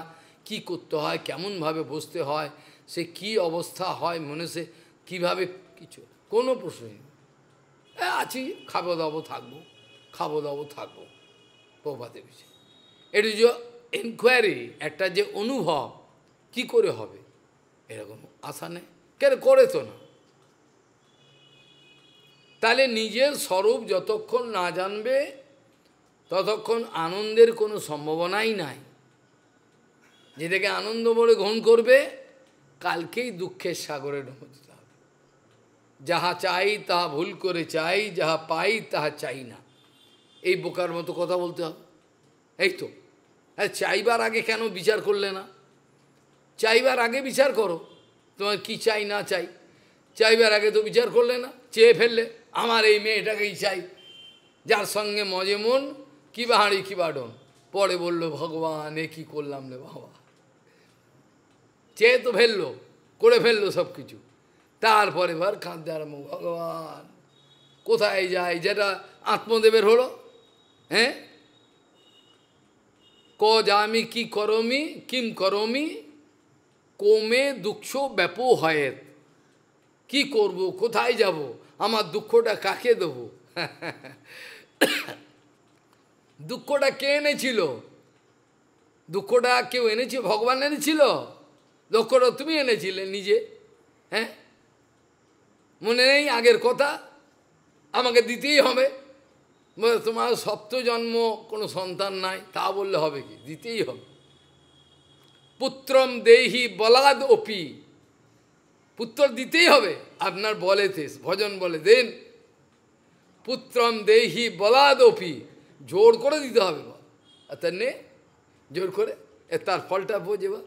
কি করতে হয়, কেমনভাবে বসতে হয়, সে কি অবস্থা হয় মনে, সে কীভাবে, কিছু কোনো প্রশ্নই নেই। আছি, খাবো দাবো থাকবো, খাবো দাবো থাকবো, প্রভাতে বিষয়। এটা যে এনকোয়ারি, একটা যে অনুভব কি করে হবে, এরকম আশা নেই, কেন করে তো না। তাহলে নিজের স্বরূপ যতক্ষণ না জানবে ততক্ষণ আনন্দের কোনো সম্ভাবনাই নাই। যেটাকে আনন্দ বলে গ্রহণ করবে, কালকেই দুঃখের সাগরে ডুবে দিতে হবে। যাহা চাই তাহা ভুল করে চাই, যাহা পাই তাহা চাই না, এই বোকার মতো কথা বলতে হবে। এই তো, চাইবার আগে কেন বিচার করলে না? চাইবার আগে বিচার করো, তোমার কি চাই না চাই। চাইবার আগে তো বিচার করলে না, চেয়ে ফেললে আমার এই মেয়েটাকেই চাই, যার সঙ্গে মজে মন, কি বাহারি কি বাডন। পরে বললো ভগবান এ কী করলাম রে বাবা, চেয়ে তো ফেললো, করে ফেললো সব কিছু। তারপরে এবার কাঁদতে আরম্ভ, ভগবান কোথায় যায়, যেটা আত্মদেবের হলো। হ্যাঁ, ক যামি কি করমি কিম করমি কোমে দুঃখ ব্যাপ হয়েত। কি করব, কোথায় যাব, আমার দুঃখটা কাকে দেব? দুঃখটা কে এনেছিল? দুঃখটা কেউ এনেছে? ভগবান এনেছিল? দুঃখটা তুমি এনেছিলে নিজে। হ্যাঁ, মনে নেই আগের কথা? আমাকে দিতেই হবে। তোমার সপ্ত জন্ম কোনো সন্তান নাই, তা বললে হবে কি? দিতেই হবে। পুত্রম দেহি বলাদ অপি, পুত্র দিতেই হবে। আপনার বলেতে ভজন বলে দেন, পুত্রম দেহি বলাদ অপি, জোর করে দিতে হবে। আর তার নে জোর করে, তার ফলটা বোঝেবা।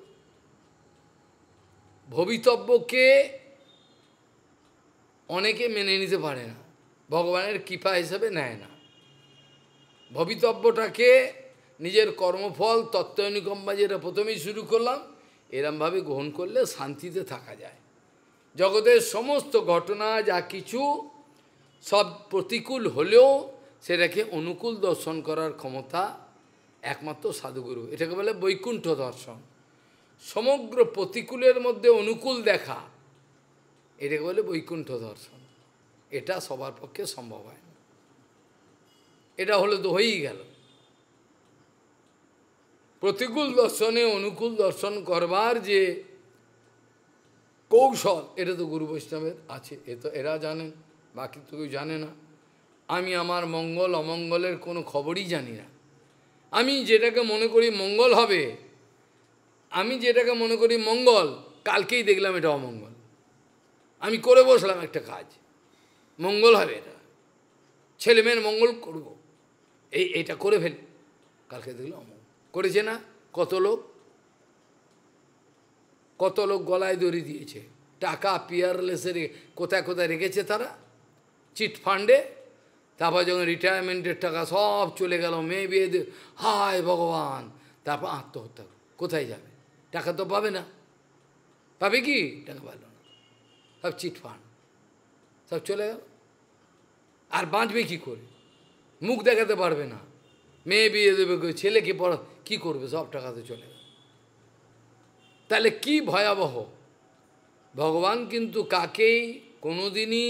ভবিতব্যকে অনেকে মেনে নিতে পারে না, ভগবানের কৃপা হিসাবে নেয় না। ভবিতব্যটাকে নিজের কর্মফল তত্ত্বানুকম্পা, যেটা প্রথমেই শুরু করলাম, এরমভাবে গ্রহণ করলে শান্তিতে থাকা যায়। জগতের সমস্ত ঘটনা যা কিছু সব প্রতিকূল হলেও সেটাকে অনুকূল দর্শন করার ক্ষমতা একমাত্র সাধুগুরু। এটাকে বলে বৈকুণ্ঠ দর্শন। সমগ্র প্রতিকূলের মধ্যে অনুকূল দেখা, এটাকে বলে বৈকুণ্ঠ দর্শন। এটা সবার পক্ষে সম্ভব হয় না। এটা হলে তো হয়েই গেল। প্রতিকূল দর্শনে অনুকূল দর্শন করবার যে কৌশল, এটা তো গুরু বৈষ্ণবের আছে, এ তো এরা জানেন, বাকি তো কেউ জানে না। আমি আমার মঙ্গল অমঙ্গলের কোনো খবরই জানি না। আমি যেটাকে মনে করি মঙ্গল হবে, আমি যেটাকে মনে করি মঙ্গল, কালকেই দেখলাম এটা অমঙ্গল। আমি করে বসলাম একটা কাজ, মঙ্গল হবে, এটা ছেলেমেয়ের মঙ্গল করব, এইটা করে ফেলি, কালকে দেখলাম অমঙ্গল। করেছে না? কত লোক গলায় দড়ি দিয়েছে, টাকা পিয়ারলেসে কোথায় কোথায় রেখেছে তারা, চিটফান্ডে। তারপর যখন রিটায়ারমেন্টের টাকা সব চলে গেল, মেয়ে বিয়ে, হায় ভগবান, তারপর আত্মহত্যা। কোথায় যাবে? টাকা তো পাবে না। পাবে কি? টাকা পেল না, সব চিটফান্ড, সব চলে গেল। আর বাঁচবে কি করে? মুখ দেখাতে পারবে না, মেয়ে বিয়ে দেবে, ছেলেকে পড়া কী করবে? সব টাকা তো চলে গেল। তাহলে কি ভয়াবহ! ভগবান কিন্তু কাকেই কোনোদিনই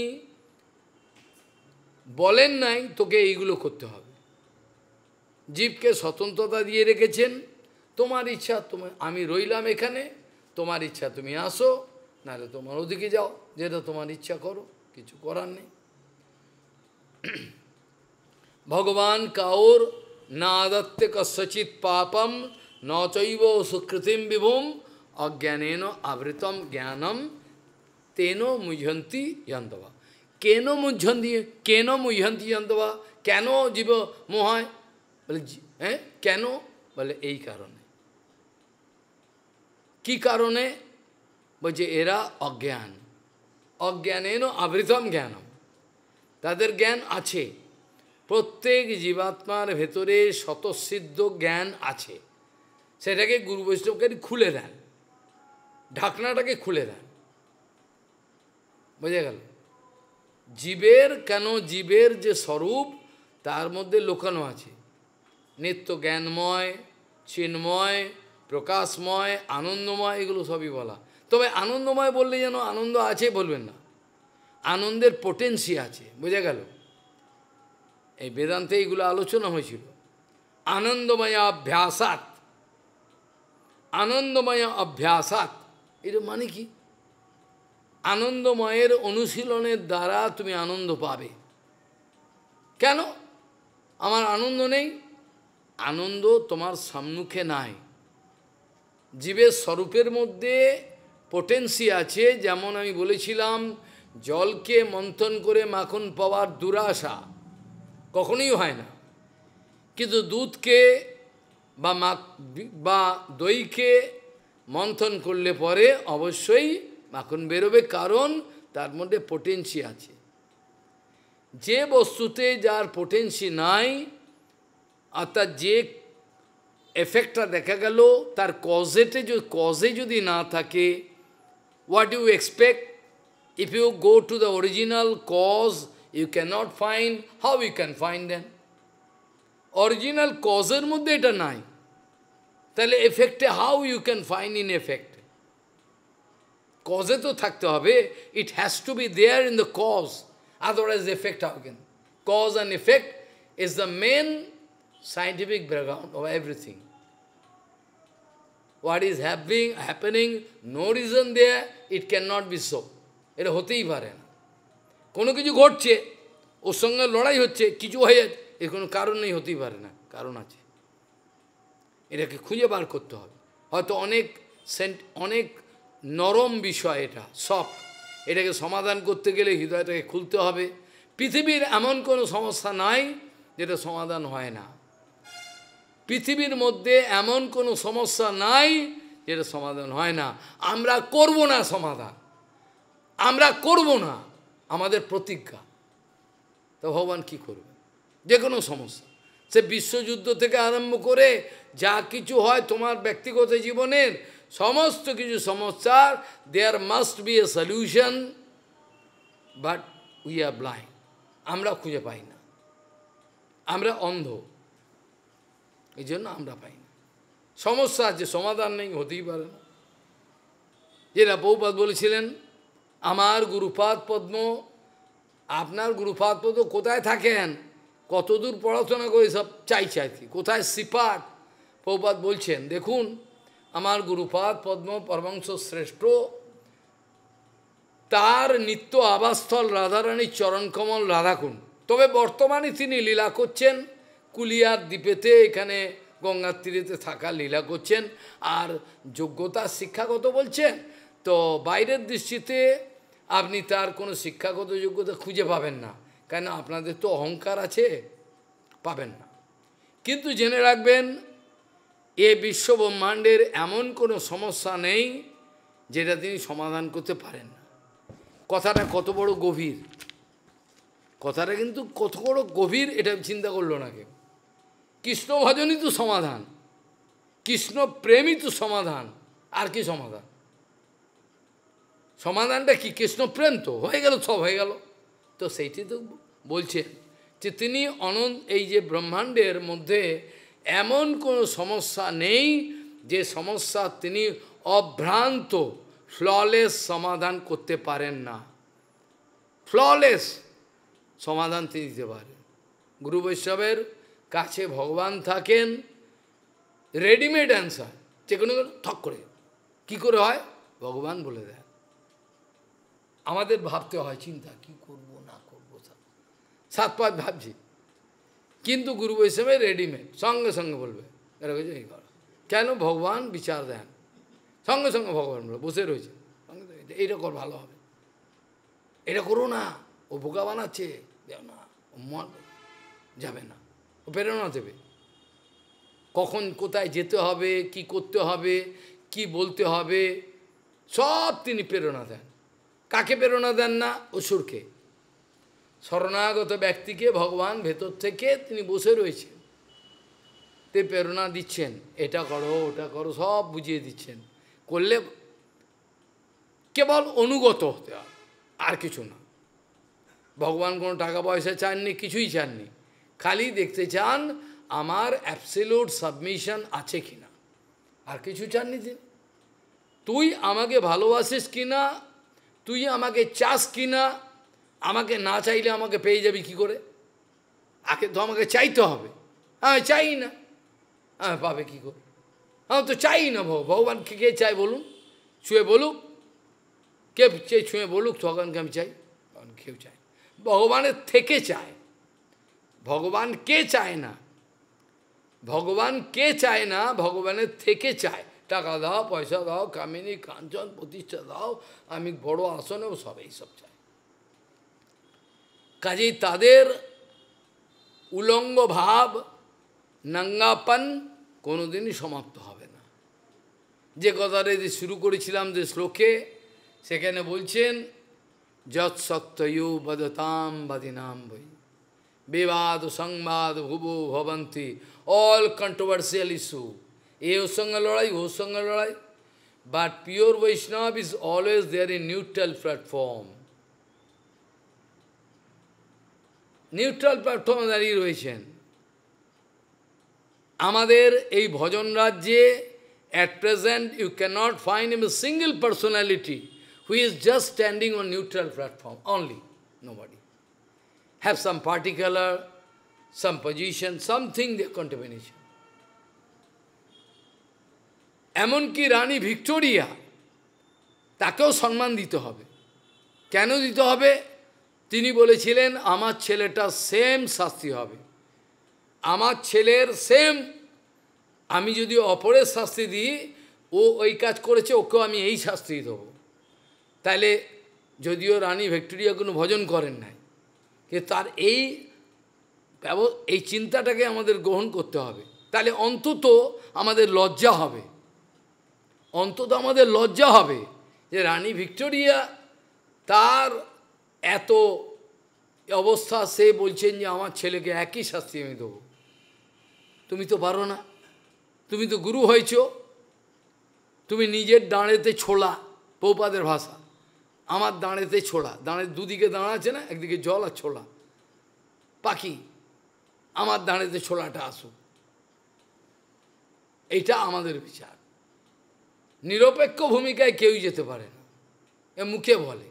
বলেন নাই তোকে এইগুলো করতে হবে। জীবকে স্বতন্ত্রতা দিয়ে রেখেছেন, তোমার ইচ্ছা, আমি রইলাম এখানে, তোমার ইচ্ছা তুমি আসো, নাহলে তোমার ওদিকে যাও, যেটা তোমার ইচ্ছা করো, কিছু করার নেই। ভগবান কাউর না আদত্তে কস্যচিৎ পাপম ন চৈব সুকৃতিম বিভুম অজ্ঞানেন আবৃতম জ্ঞানম তেনো মুহ্যন্তি যন্তবা। কেন মুহ্যন্তি যন্তবা, কেন জীব মোহায়, বলে হ্যাঁ কেন, বলে এই কারণে। কি কারণে, বলছে এরা অজ্ঞান, অজ্ঞানেন আবৃতম জ্ঞানম, তাদের জ্ঞান আছে, প্রত্যেক জীবাত্মার ভেতরে স্বতঃসিদ্ধ জ্ঞান আছে, সেটাকে গুরু বৈষ্ণবকে খুলে দেন, ঢাকনাটাকে খুলে দেন, বোঝা গেল। জীবের কেন, জীবের যে স্বরূপ তার মধ্যে লুকানো আছে, নিত্য জ্ঞানময়, চিন্ময়, প্রকাশময়, আনন্দময়, এগুলো সবই বলা। তবে আনন্দময় বললে যেন আনন্দ আছে বলবেন না, আনন্দের পোটেন্সি আছে, বোঝা গেল। এই বেদান্তে এইগুলো আলোচনা হয়েছিল। আনন্দময় অভ্যাসাত, আনন্দময় অভ্যাসাত, এর মানে কি? আনন্দময়ের অনুশীলনের দ্বারা তুমি আনন্দ পাবে। কেন আমার আনন্দ নেই? আনন্দ তোমার সম্মুখে নাই। জীবের স্বরূপের মধ্যে পোটেন্সি আছে, যেমন আমি বলেছিলাম জলকে মন্থন করে মাখন পাওয়ার দুরাশা কখনোই হয় না, কিন্তু দুধকে বা দইকে মন্থন করলে পরে অবশ্যই মাখন বেরোবে, কারণ তার মধ্যে পোটেন্সি আছে। যে বস্তুতে যার পোটেন্সি নাই, অর্থাৎ যে এফেক্টটা দেখা গেল তার কজে যদি না থাকে, what do you expect? If you go to the original cause, you cannot find, how you can find them? Original causeর মধ্যে এটা নাই, তাহলে এফেক্টে how you can find in effect? কজে তো থাকতে হবে, it has to be there in the cause, otherwise effect how can? Cause and effect is the main scientific background of everything. What is happening, no reason there, it cannot be so. এটা হতেই পারে না। কোনো কিছু ঘটছে, ওর সঙ্গে লড়াই হচ্ছে, কিছু হয়ে যাচ্ছে, এর কোনো কারণ নেই, হতেই পারে না, কারণ আছে। এটাকে খুঁজে বার করতে হবে। হয়তো অনেক নরম বিষয়, এটা সফট, এটাকে সমাধান করতে গেলে হৃদয়টাকে খুলতে হবে। পৃথিবীর এমন কোনো সমস্যা নাই যেটা সমাধান হয় না। পৃথিবীর মধ্যে এমন কোনো সমস্যা নাই যেটা সমাধান হয় না। আমরা করব না সমাধান, আমরা করব না, আমাদের প্রতিজ্ঞা। তো ভগবান কি করবে? যে কোনো সমস্যা, সে বিশ্বযুদ্ধ থেকে আরম্ভ করে যা কিছু হয় তোমার ব্যক্তিগত জীবনের সমস্ত কিছু সমস্যার, there must be a solution, but we are blind, আমরা খুঁজে পাই না, আমরা অন্ধ, এই জন্য আমরা পাই না। সমস্যা আছে, সমাধান নেই, হতেই পারে না। যেটা বহুপাদ বলেছিলেন, আমার গুরুপাদ পদ্ম, আপনার গুরুপাদ পদ্ম কোথায় থাকেন, কতদূর পড়াশোনা করে সব চাইছে আর কি, কোথায় শ্রীপাঠ? বহুপাদ বলছেন, দেখুন আমার গুরুপাদ পদ্ম পরমহংস শ্রেষ্ঠ, তার নিত্য আবাসস্থল রাধারানীর চরণকমল রাধাকুণ্ড। তবে বর্তমানে তিনি লীলা করছেন কুলিয়ার দ্বীপেতে, এখানে গঙ্গার তীরেতে থাকা লীলা করছেন। আর যোগ্যতা শিক্ষাগত বলছেন, তো বাইরের দৃষ্টিতে আপনি তার কোনো শিক্ষাগত যোগ্যতা খুঁজে পাবেন না, কেন আপনাদের তো অহংকার আছে, পাবেন না। কিন্তু জেনে রাখবেন, এ বিশ্ব ব্রহ্মাণ্ডের এমন কোনো সমস্যা নেই যেটা তিনি সমাধান করতে পারেন না। কথাটা কত বড় গভীর, কথাটা কিন্তু কত বড় গভীর, এটা চিন্তা করলো না কেউ। কৃষ্ণ ভজনই তো সমাধান, কৃষ্ণ প্রেমই তো সমাধান, আর কি সমাধান? সমাধানটা কি? কৃষ্ণ প্রেম, তো হয়ে গেল, সব হয়ে গেল। তো সেইটি তো বলছেন যে তিনি এই যে ব্রহ্মাণ্ডের মধ্যে এমন কোনো সমস্যা নেই যে সমস্যা তিনি অভ্রান্ত ফ্ললেস সমাধান করতে পারেন না। ফ্ললেস সমাধান তিনি দিতে পারেন। গুরু বৈষ্ণবের কাছে ভগবান থাকেন রেডিমেড অ্যান্সার, যে কোনো ঠক করে। কী করে হয়? ভগবান বলে দেন। আমাদের ভাবতে হয়, চিন্তা কি করব না করব, সাত পাঁচ ভাবছি, কিন্তু গুরু বৈষ্ণবের রেডিমেড, সঙ্গে সঙ্গে বলবে এটা হয়েছে এই করা। কেন? ভগবান বিচার দেন, সঙ্গে সঙ্গে ভগবান বলে বসে রয়েছে, সঙ্গে এইটা কর ভালো হবে, এটা করো না, ও বোকা বানাচ্ছে, দেও না, ও যাবে না, ও প্রেরণা দেবে। কখন কোথায় যেতে হবে, কি করতে হবে, কি বলতে হবে, সব তিনি প্রেরণা দেন। কাকে প্রেরণা দেন না? অসুরকে। শরণাগত ব্যক্তিকে ভগবান ভেতর থেকে তিনি বসে রয়েছেন, তে প্রেরণা দিচ্ছেন, এটা করো ওটা করো, সব বুঝিয়ে দিচ্ছেন। করলে কেবল অনুগত হতে হবে, আর কিছু না। ভগবান কোনো টাকা পয়সা চাননি, কিছুই চাননি, খালি দেখতে চান আমার অ্যাবসলিউট সাবমিশন আছে কিনা, আর কিছু চাননি তিনি। তুই আমাকে ভালোবাসিস কিনা, তুই আমাকে চাস কিনা, আমাকে না চাইলে আমাকে পেয়ে যাবি কি করে? আগে তো আমাকে চাইতে হবে, আমি চাই না, আমি পাবে কি করে? আমি তো চাই না। ভগবানকে কে চাই বলুন? ছুঁয়ে বলুক, কে ছুঁয়ে বলুক ভগবানকে আমি চাই? ভগবান কেউ চায়, ভগবানের থেকে চায়। ভগবান কে চায় না, ভগবান কে চায় না, ভগবানের থেকে চায়। টাকা দাও, পয়সা দাও, কামিনী কাঞ্চন প্রতিষ্ঠা দাও, আমি বড় আসনেও, সব এইসব চায়। কাজেই তাদের উলঙ্গ ভাব, নাঙ্গাপন কোনোদিনই সমাপ্ত হবে না। যে কথাটা শুরু করেছিলাম যে শ্লোকে, সেখানে বলছেন যৎ সত্যয়ু বদতাম বাদিনাম বই বিবাদ সংবাদ ভুবু ভবন্তি, অল কন্ট্রোভার্সিয়াল ইস্যু, এ ওর সঙ্গে লড়াই, ওর সঙ্গে লড়াই, but pure Vaishnav is always there in neutral platform. Neutral প্ল্যাটফর্মে দাঁড়িয়ে রয়েছেন। আমাদের এই ভজন রাজ্যে at present you cannot find him a single personality who is just standing on neutral platform only. Nobody. Have some particular, some position, something their contamination. এমনকি রানী ভিক্টোরিয়া, তাকেও সম্মান দিতে হবে। কেন দিতে হবে? তিনি বলেছিলেন আমার ছেলেটা সেম শাস্তি হবে, আমার ছেলের সেম, আমি যদি অপরের শাস্তি দিই, ও ওই কাজ করেছে, ওকেও আমি এই শাস্তি দেবো। তাহলে যদিও রানী ভিক্টোরিয়া কোনো ভজন করেন নাই, কিন্তু তার এই চিন্তাটাকে আমাদের গ্রহণ করতে হবে। তাহলে অন্তত আমাদের লজ্জা হবে, অন্তত আমাদের লজ্জা হবে যে রানী ভিক্টোরিয়া তার এত অবস্থা, সে বলছেন যে আমার ছেলেকে একই শাস্তি আমি দেবো। তুমি তো পারো না, তুমি তো গুরু হয়েছ, তুমি নিজের দাঁড়েতে ছোলা, পৌপাদের ভাষা, আমার দাঁড়েতে ছোলা, দাঁড়ের দুদিকে দাঁড়া আছে না, একদিকে জল আর ছোলা, পাখি, আমার দাঁড়েতে ছোলাটা আসুক, এইটা আমাদের বিচার। নিরপেক্ষ ভূমিকায় কেউই যেতে পারে না, এ মুখে বলে।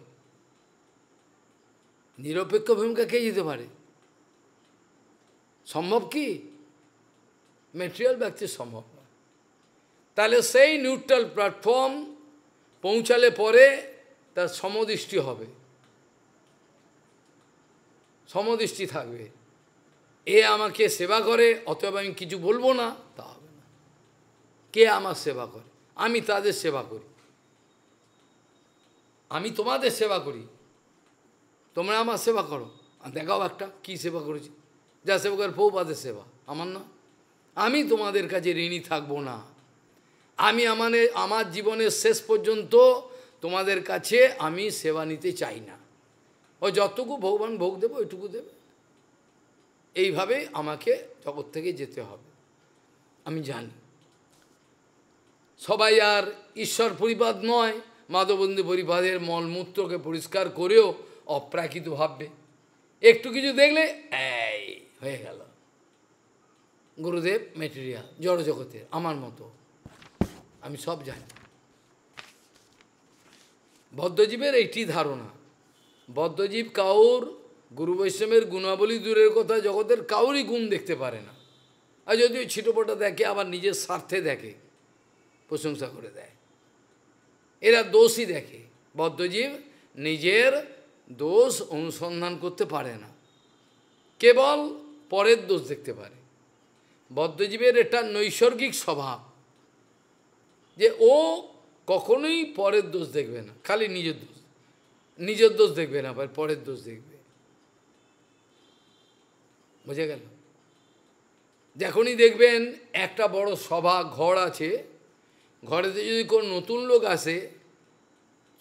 নিরপেক্ষ ভূমিকা কে যেতে পারে? সম্ভব কি? ম্যাটেরিয়াল ব্যক্তি সম্ভব না। তাহলে সেই নিউট্রাল প্ল্যাটফর্ম পৌঁছালে পরে তার সমদৃষ্টি হবে, সমদৃষ্টি থাকবে। এ আমাকে সেবা করে, অতএব আমি কিছু বলবো না, তা হবে না। কে আমার সেবা করে? আমি তাদের সেবা করি, আমি তোমাদের সেবা করি, তোমরা আমার সেবা করো। দেখাও একটা কি সেবা করেছি, যা সেবা করে পৌপাদের সেবা, আমার না। আমি তোমাদের কাছে ঋণী থাকবো না। আমি আমার জীবনের শেষ পর্যন্ত তোমাদের কাছে আমি সেবা নিতে চাই না। ও যতটুকু ভগবান ভোগ দেবে ওইটুকু দেবে, এইভাবে আমাকে জগৎ থেকে যেতে হবে। আমি জানি সবাই আর ঈশ্বর পরিপাদ নয়, মাধবন্দী পরিপাদের মলমূত্রকে পরিষ্কার করেও অপ্রাকৃত ভাববে। একটু কিছু দেখলে এই হয়ে গেল গুরুদেব ম্যাটেরিয়াল, জড়জগতের, আমার মতো, আমি সব জানি। বদ্ধজীবের এইটি ধারণা। বদ্ধজীব কাউর গুরু বৈষ্ণবের গুণাবলী দূরের কথা, জগতের কাউরই গুণ দেখতে পারে না। আর যদিও ছিটোপটা দেখে, আবার নিজের স্বার্থে দেখে, প্রশংসা করে দেয়, এরা দোষই দেখে। বদ্ধজীব নিজের দোষ অনুসন্ধান করতে পারে না, কেবল পরের দোষ দেখতে পারে। বদ্ধজীবের এটা নৈসর্গিক স্বভাব যে ও কখনোই পরের দোষ দেখবে না, খালি নিজের দোষ। নিজের দোষ দেখবে না, পরের দোষ দেখবে। বুঝে গেল? যখনই দেখবেন একটা বড় সভা ঘর আছে, ঘরেতে যদি কোনো নতুন লোক আসে,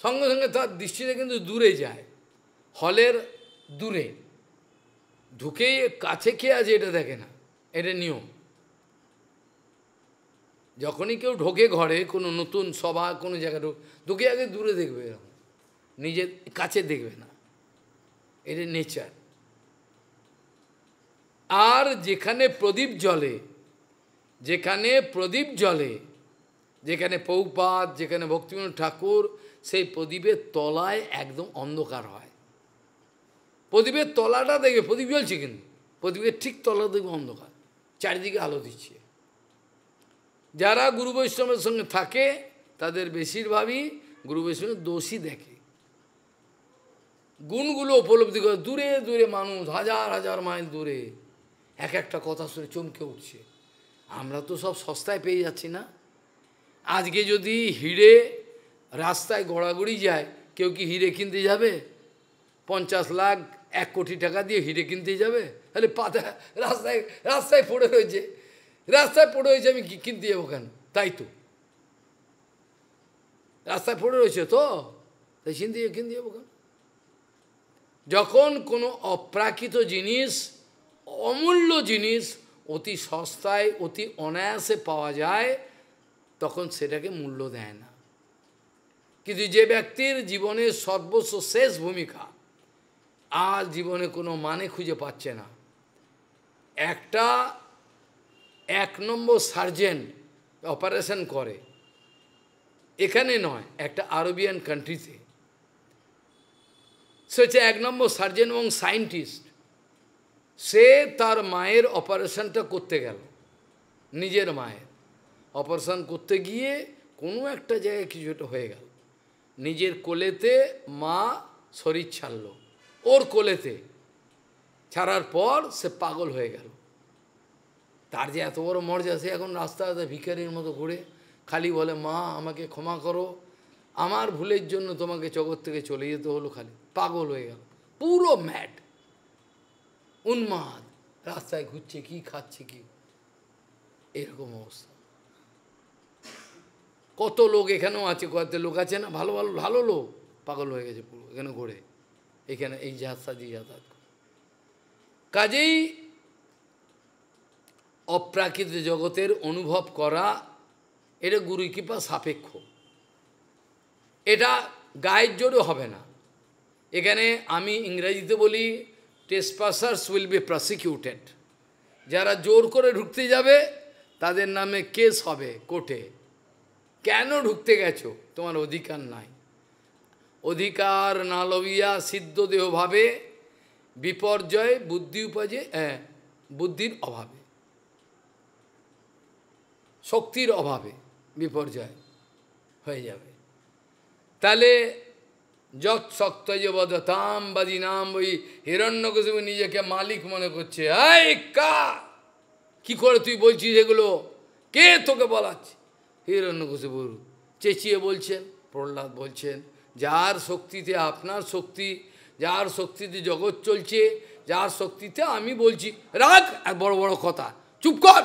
সঙ্গে সঙ্গে তার দৃষ্টিটা কিন্তু দূরে যায়, হলের দূরে, ঢুকেই কাছে কে আছে এটা দেখে না, এটা নিয়ম। যখনই কেউ ঢোকে ঘরে, কোনো নতুন সভা কোনো জায়গায় ঢুকে আগে দূরে দেখবে, এরকম নিজের কাছে দেখবে না, এটা নেচার। আর যেখানে প্রদীপ জ্বলে, যেখানে প্রদীপ জ্বলে, যেখানে পৌপাত, যেখানে ভক্তিবিনোদ ঠাকুর, সেই প্রদীপের তলায় একদম অন্ধকার হয়। প্রদীপের তলাটা দেখবে, প্রদীপ জ্বলছে কিন্তু প্রদীপের ঠিক তলা দেখবে অন্ধকার, চারিদিকে আলো দিচ্ছে। যারা গুরু বৈষ্ণবের সঙ্গে থাকে তাদের বেশিরভাগই গুরু বৈষ্ণবের দোষই দেখে, গুণগুলো উপলব্ধি করে। দূরে দূরে মানুষ, হাজার হাজার মাইল দূরে, এক একটা কথা শুনে চমকে উঠছে। আমরা তো সব সস্তায় পেয়ে যাচ্ছি না। আজকে যদি হিরে রাস্তায় গড়াগড়ি যায়, কেউ কি হিরে কিনতে যাবে? 50 লাখ 1 কোটি টাকা দিয়ে হিরে কিনতে যাবে? তাহলে পাতা রাস্তায় রাস্তায় পড়ে রয়েছে, রাস্তায় পড়ে রয়েছে, আমি কি কিনতে যাবো কেন? তাই তো, রাস্তায় পড়ে রয়েছে তো, তাই কিনতে যাবো কেন? যখন কোনো অপ্রাকৃত জিনিস, অমূল্য জিনিস অতি সস্তায় অতি অনায়াসে পাওয়া যায়, তখন সেটাকে মূল্য দেয় না। কিন্তু যে ব্যক্তির জীবনের সর্বস্ব শেষ ভূমিকা, আর জীবনে কোনো মানে খুঁজে পাচ্ছে না, একটা 1 নম্বর সার্জেন অপারেশন করে, এখানে নয়, একটা আরবিয়ান কান্ট্রিতে, সে হচ্ছে 1 নম্বর সার্জেন এবং সায়েন্টিস্ট। সে তার মায়ের অপারেশনটা করতে গেল, নিজের মায়ের অপারেশন করতে গিয়ে কোনো একটা জায়গায় কিছু একটা হয়ে গেল, নিজের কোলেতে মা শরীর ছাড়ল, ওর কোলেতে ছাড়ার পর সে পাগল হয়ে গেল। তার যে এত বড় মর্যাদা, সে এখন রাস্তায় ভিখারির মতো ঘুরে খালি বলে, মা আমাকে ক্ষমা করো, আমার ভুলের জন্য তোমাকে জগৎ থেকে চলে যেতে হলো। খালি পাগল হয়ে গেল, পুরো ম্যাড, উন্মাদ, রাস্তায় ঘুরছে, কি খাচ্ছে কি, এরকম অবস্থা। কত লোক এখানেও আছে, কত লোক আছে না, ভালো ভালো ভালো লোক পাগল হয়ে গেছে পুরো, এখানে ঘুরে, এখানে এই যাতায়াত। কাজেই অপ্রাকৃত জগতের অনুভব করা, এটা গুরু কৃপা সাপেক্ষ, এটা গায়ের জোরে হবে না। এখানে আমি ইংরেজিতে বলি, ট্রেসপাসার্স উইল বি প্রসিকিউটেড। যারা জোর করে ঢুকতে যাবে তাদের নামে কেস হবে কোর্টে। কেন ঢুকতে গেছো? তোমার অধিকার নাই। অধিকার না লবিয়া সিদ্ধ দেহভাবে বিপর্যয় বুদ্ধি উপজে, বুদ্ধির অভাবে, শক্তির অভাবে বিপর্যয় হয়ে যাবে। তাহলে যত শক্ত যে বদতাম বাদি নাম, ওই হিরণ্যকশিপু নিজেকে মালিক মনে করছে। এই কা, কি করে তুই বলছিস এগুলো? কে তোকে বলাচ্ছে? হিরণ্যকশিপু চেঁচিয়ে বলছেন, প্রহ্লাদ বলছেন, যার শক্তিতে আপনার শক্তি, যার শক্তিতে জগৎ চলছে, যার শক্তিতে আমি বলছি, রাখ আর বড় বড় কথা, চুপ কর,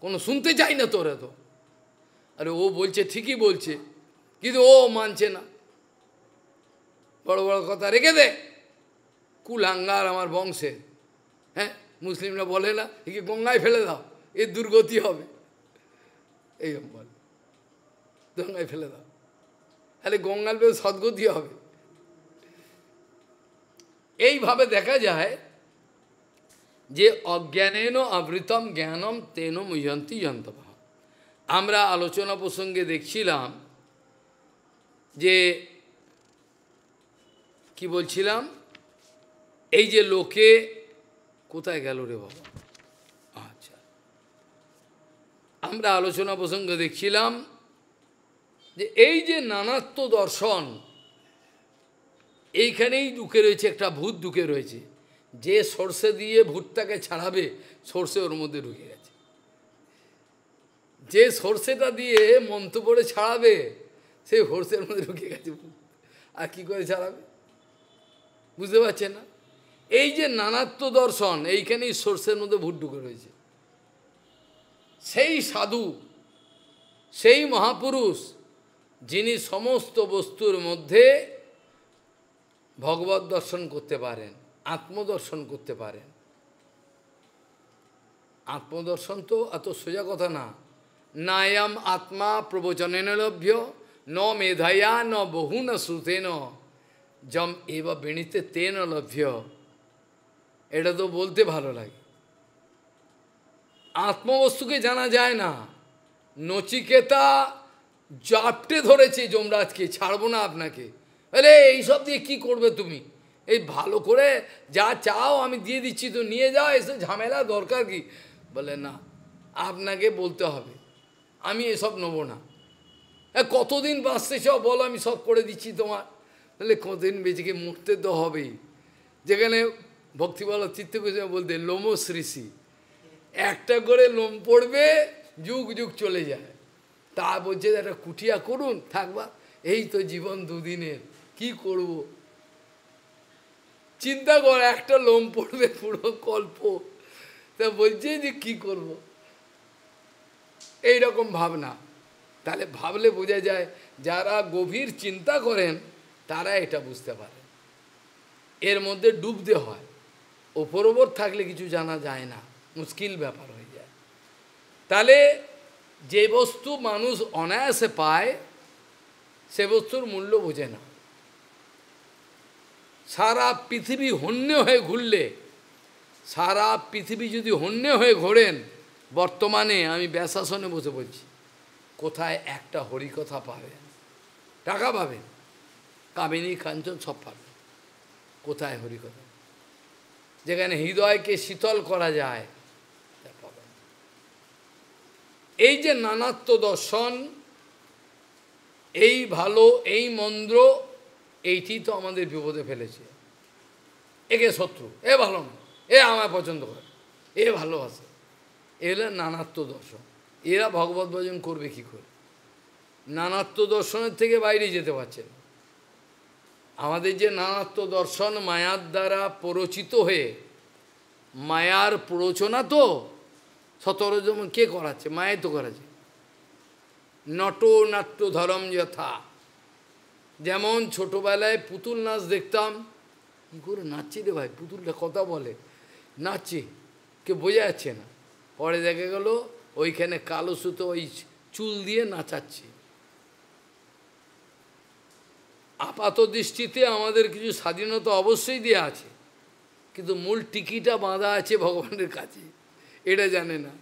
কোনো শুনতে চাই না তোরা তো। আরে ও বলছে ঠিকই বলছে, কিন্তু ও মানছে না, বড় বড় কথা রেখে দে, কুলাঙ্গার আমার বংশে। হ্যাঁ, মুসলিমরা বলে না, একে গঙ্গায় ফেলে দাও, এর দুর্গতি হবে, এইরকম বলে, গঙ্গায় ফেলে দাও, তাহলে গঙ্গার বেশ সদ্গতি হবে। এইভাবে দেখা যায় যে অজ্ঞানেন আবৃতম জ্ঞানম তেন মুহ্যন্তি যন্তব। আমরা আলোচনা প্রসঙ্গে দেখছিলাম যে কি বলছিলাম, এই যে লোকে কোথায় গেল রে বাবা, আচ্ছা, আমরা আলোচনা প্রসঙ্গে দেখছিলাম যে এই যে নানাত্ব দর্শন, এইখানেই ঢুকে রয়েছে, একটা ভূত ঢুকে রয়েছে। যে সর্ষে দিয়ে ভূতটাকে ছাড়াবে, সর্ষে ওর মধ্যে ঢুকে গেছে। যে সর্ষেটা দিয়ে মন্ত্র পড়ে ছাড়াবে, সেই সর্ষের মধ্যে ঢুকে গেছে ভূত। আর কী করে চালাবে? বুঝতে পারছেন না? এই যে নানাত্ব দর্শন, এইখানেই সোর্সের মধ্যে ভূত ঢুকে রয়েছে। সেই সাধু, সেই মহাপুরুষ, যিনি সমস্ত বস্তুর মধ্যে ভগবত দর্শন করতে পারেন, আত্মদর্শন করতে পারেন। আত্মদর্শন তো এত সোজা কথা না। নায়াম আত্মা প্রবচনেন লভ্য, ন মেধায়া ন বহু ন শ্রুতেন, যম এব বেণীতে তেন লভ্য। এটা তো বলতে ভালো লাগে। আত্মবস্তুকে জানা যায় না। নচিকেতা জাপটে ধরেছে যমরাজকে, ছাড়বো না আপনাকে। আরে এইসব দিয়ে কি করবে তুমি? এই ভালো করে যা চাও আমি দিয়ে দিচ্ছি, তো নিয়ে যাও, এসে ঝামেলা দরকার কি? বলে না, আপনাকে বলতে হবে, আমি এসব নেবো না। কতদিন বাঁচতে চাও বলো, আমি সব করে দিচ্ছি তোমার। তাহলে কতদিন বেঁচে মরতে তো হবেই। যেখানে ভক্তিবল্লভ চিত্তগোস্বামী বলতে লোমস ঋষি, একটা করে লোম পড়বে, যুগ যুগ চলে যায়। তা বলছে একটা কুটিয়া করুন, থাকবা, এই তো জীবন দুদিনের, কি করব? চিন্তা কর, একটা লোম পড়বে, পুরো কল্প। তা বলছে যে কি করব? এইরকম ভাবনা। তাহলে ভাবলে বোঝা যায়, যারা গভীর চিন্তা করেন তারা এটা বুঝতে পারে। এর মধ্যে ডুবতে হয়, ওপর ওপর থাকলে কিছু জানা যায় না, মুশকিল ব্যাপার হয়ে যায়। তাহলে যে বস্তু মানুষ অনায়াসে পায়, সে বস্তুর মূল্য বোঝে না। সারা পৃথিবী হন্য হয়ে ঘুরলে, সারা পৃথিবী যদি হন্য হয়ে ঘোরেন, বর্তমানে আমি ব্যাসাসনে বসে বলছি, কোথায় একটা হরিকথা পাবেন? টাকা পাবেন, কামিনী কাঞ্চন সব পাবেন, কোথায় হরিকথা? যেখানে হৃদয়কে শীতল করা যায়, তা পাবেন। এই যে নানাত্ব দর্শন, এই ভালো, এই মন্দ, এইটি তো আমাদের বিপদে ফেলেছে। একে শত্রু, এ ভালো না, এ আমায় পছন্দ করে, এ ভালোবাসে, এ হলো নানাত্ব দর্শন। এরা ভগবত ভজন করবে কি করে? নানাত্ব দর্শনের থেকে বাইরে যেতে পারছে না। আমাদের যে নানাত্ব দর্শন মায়ার দ্বারা প্ররোচিত হয়ে, মায়ার প্ররোচনা তো সতরজম কে করাচ্ছে? মায়াই তো করাচ্ছে। নট নাট্য ধরম যথা, যেমন ছোটোবেলায় পুতুল নাচ দেখতাম, কী করে নাচছে রে ভাই, পুতুলটা কথা বলে, নাচছে, কে বোঝা যাচ্ছে না। পরে দেখা গেল ওইখানে কালো সুতো ওই চুল দিয়ে নাচাচ্ছে। আপাত দৃষ্টিতে আমাদের কিছু স্বাধীনতা অবশ্যই দেওয়া আছে, কিন্তু মূল টিকিটা বাঁধা আছে ভগবানের কাছে, এটা জানে না।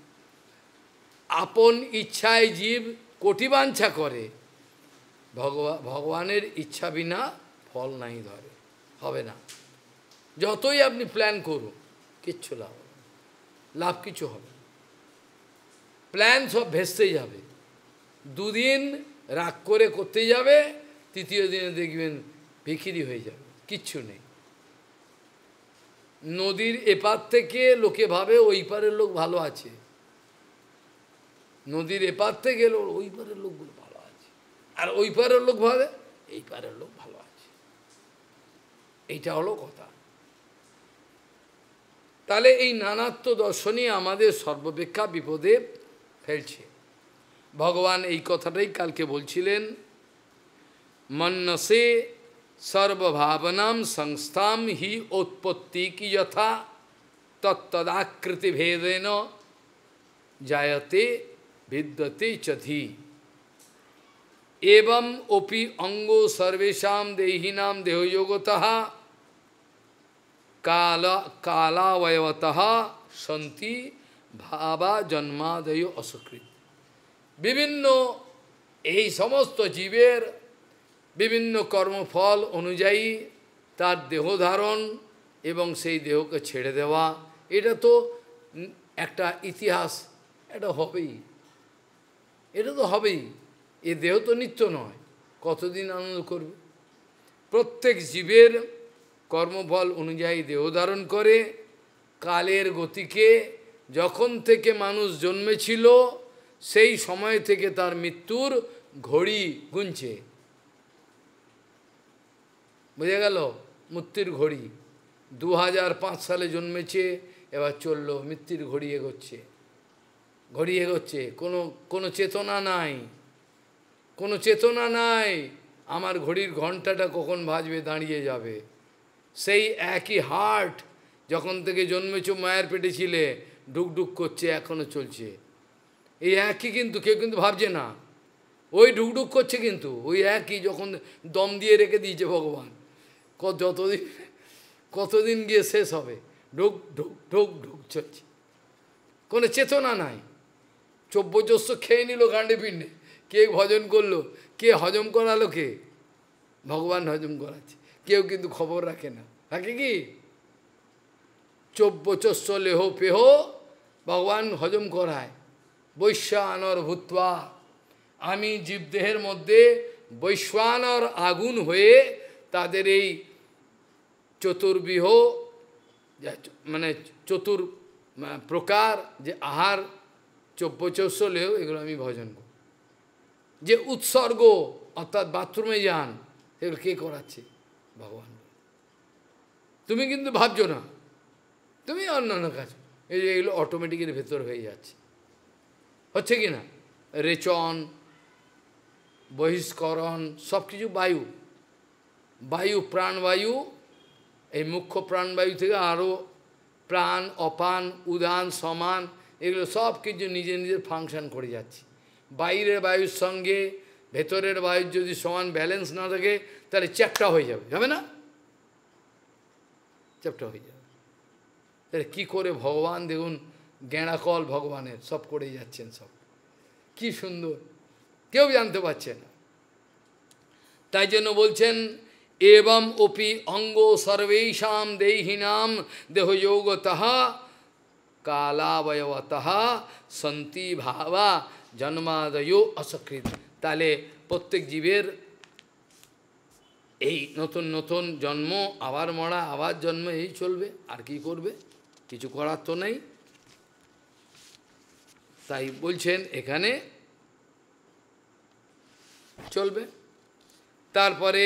আপন ইচ্ছায় জীব কোটি বাঞ্ছা করে, ভগবানের ইচ্ছা বিনা ফল নাই ধরে, হবে না। যতই আপনি প্ল্যান করুন, কিচ্ছু লাভ হবে না, লাভ কিছু হবে না। প্ল্যান সব ভেস্তে যাবে। দুদিন রাগ করে করতে যাবে, তৃতীয় দিনে দেখবেন বিক্রি হয়ে যাবে, কিচ্ছু নেই। নদীর এপার থেকে লোকে ভাবে ওই পারের লোক ভালো আছে, নদীর এপার থেকে ওই পারের লোকগুলো ভালো আছে, আর ওই পারের লোক ভাবে এই পারের লোক ভালো আছে। এইটা হলো কথা। তাহলে এই নানাত্ব দর্শনই আমাদের সর্বাপেক্ষা বিপদে ফেলছে। ভগবান এই কথাটাই কালকে বলছিলেন, মন্নসে সর্বভাবনাম সংস্থাম হি উৎপত্তি কি যথা তত্তদাকৃতি ভেদেন জায়তে বিদ্যতে চধি एवं ओपि अंगो सर्वेषां देहिनां देहयोगतः कालावयवतः सन्ति भावा जन्मादयो असकृत। বিভিন্ন এই সমস্ত জীবের বিভিন্ন কর্মফল অনুযায়ী তার দেহ ধারণ এবং সেই দেহকে ছেড়ে দেওয়া, এটা তো একটা ইতিহাস, এটা হবেই, এটা তো হবেই। এ দেহ তো নিত্য নয়, কতদিন আনন্দ করবে? প্রত্যেক জীবের কর্মফল অনুযায়ী দেহ ধারণ করে, কালের গতিকে যখন থেকে মানুষ জন্মেছিল সেই সময় থেকে তার মৃত্যুর ঘড়ি গুনছে। বুঝে গেল? মৃত্যুর ঘড়ি 2005 সালে জন্মেছে, এবার চললো, মৃত্যুর ঘড়ি এগোচ্ছে, ঘড়ি এগোচ্ছে, কোনো চেতনা নাই, কোনো চেতনা নাই। আমার ঘড়ির ঘন্টাটা কখন বাজবে, দাঁড়িয়ে যাবে। সেই একই হার্ট যখন থেকে জন্মেছ, মায়ের পেটে ছিলে, ডুকডুক করছে, এখনো চলছে। এই একই, কিন্তু কেউ কিন্তু ভাবছে না ওই ডুকডুক করছে, কিন্তু ওই একই যখন দম দিয়ে রেখে দিয়েছে ভগবান। কতদিন গিয়ে শেষ হবে, ঢুক ঢুক ঢুক ঢুক চলছে, কোনো চেতনা নাই। চব্যজস্ব খেয়ে নিল গান্ডে পিণ্ডে, কে ভজন করলো, কে হজম করালো, কে? ভগবান হজম করাচ্ছে, কেউ কিন্তু খবর রাখে না। রাখে কি? চব্যচস্ব লেহ পেহ, ভগবান হজম করায়। বৈশ্বানর ভূত্বা, আমি জীবদেহের মধ্যে বৈশ্বানর আগুন হয়ে তাদের এই চতুর্বিহ, মানে প্রকার যে আহার, চব্যচস্ব লেহ, এগুলো আমি ভজন করি। যে উৎসর্গ, অর্থাৎ বাথরুমে যান, এগুলো কে করাচ্ছে? ভগবান। তুমি কিন্তু ভাবছো না, তুমি অন্যান্য কাজ, এগুলো অটোমেটিকের ভেতর হয়ে যাচ্ছে। হচ্ছে কি না? রেচন, বহিষ্করণ, সব কিছু বায়ু, বায়ু, প্রাণবায়ু, এই মুখ্য প্রাণবায়ু থেকে আরও প্রাণ, অপান, উদান, সমান, এগুলো সব কিছু নিজের নিজের ফাংশন করে যাচ্ছে। বাইরের বায়ুর সঙ্গে ভেতরের বায়ুর যদি সমান ব্যালেন্স না থাকে, তাহলে চ্যাপ্টা হয়ে যাবে, যাবে না? চ্যাপ্টা হয়ে যাবে। তাহলে কী করে ভগবান, দেখুন গেঁড়াকল ভগবানের, সব করে যাচ্ছেন, সব কি সুন্দর, কেউ জানতে পারছে না। তাই জন্য বলছেন, এবম অপি অঙ্গ সর্বেশাম দেহিনাম দেহযোগতঃ কালাবয়বতঃ সন্তি ভাবা জন্মাদয় অসকৃত। তাহলে প্রত্যেক জীবের এই নতুন নতুন জন্ম, আবার মরা, আবার জন্ম, এই চলবে। আর কি করবে? কিছু করার তো নেই। তাই বলছেন এখানে চলবে। তারপরে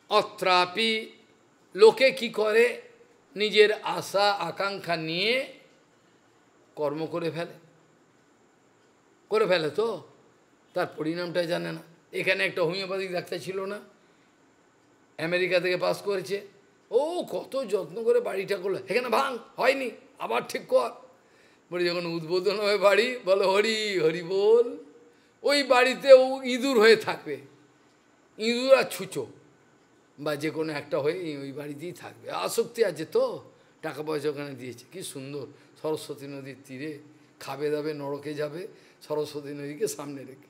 অত্রাপি, লোকে কি করে? নিজের আশা আকাঙ্ক্ষা নিয়ে কর্ম করে ফেলে তো, তার পরিণামটাই জানে না। এখানে একটা হোমিওপ্যাথিক ডাক্তার ছিল না, আমেরিকা থেকে পাস করেছে, ও কত যত্ন করে বাড়িটা করলো, এখানে ভাঙ, হয়নি, আবার ঠিক কর। বলি যখন উদ্বোধন হবে বাড়ি, বলো হরি হরি বল, ওই বাড়িতে ও ইঁদুর হয়ে থাকবে, ইঁদুর আর ছুঁচো বা যে কোনো একটা হয়ে ওই বাড়িতেই থাকবে। আসক্তি আছে তো, টাকা পয়সা ওখানে দিয়েছে, কি সুন্দর, সরস্বতী নদীর তীরে খাবে দাবে, নরকে যাবে, সরস্বতী নদীকে সামনে রেখে।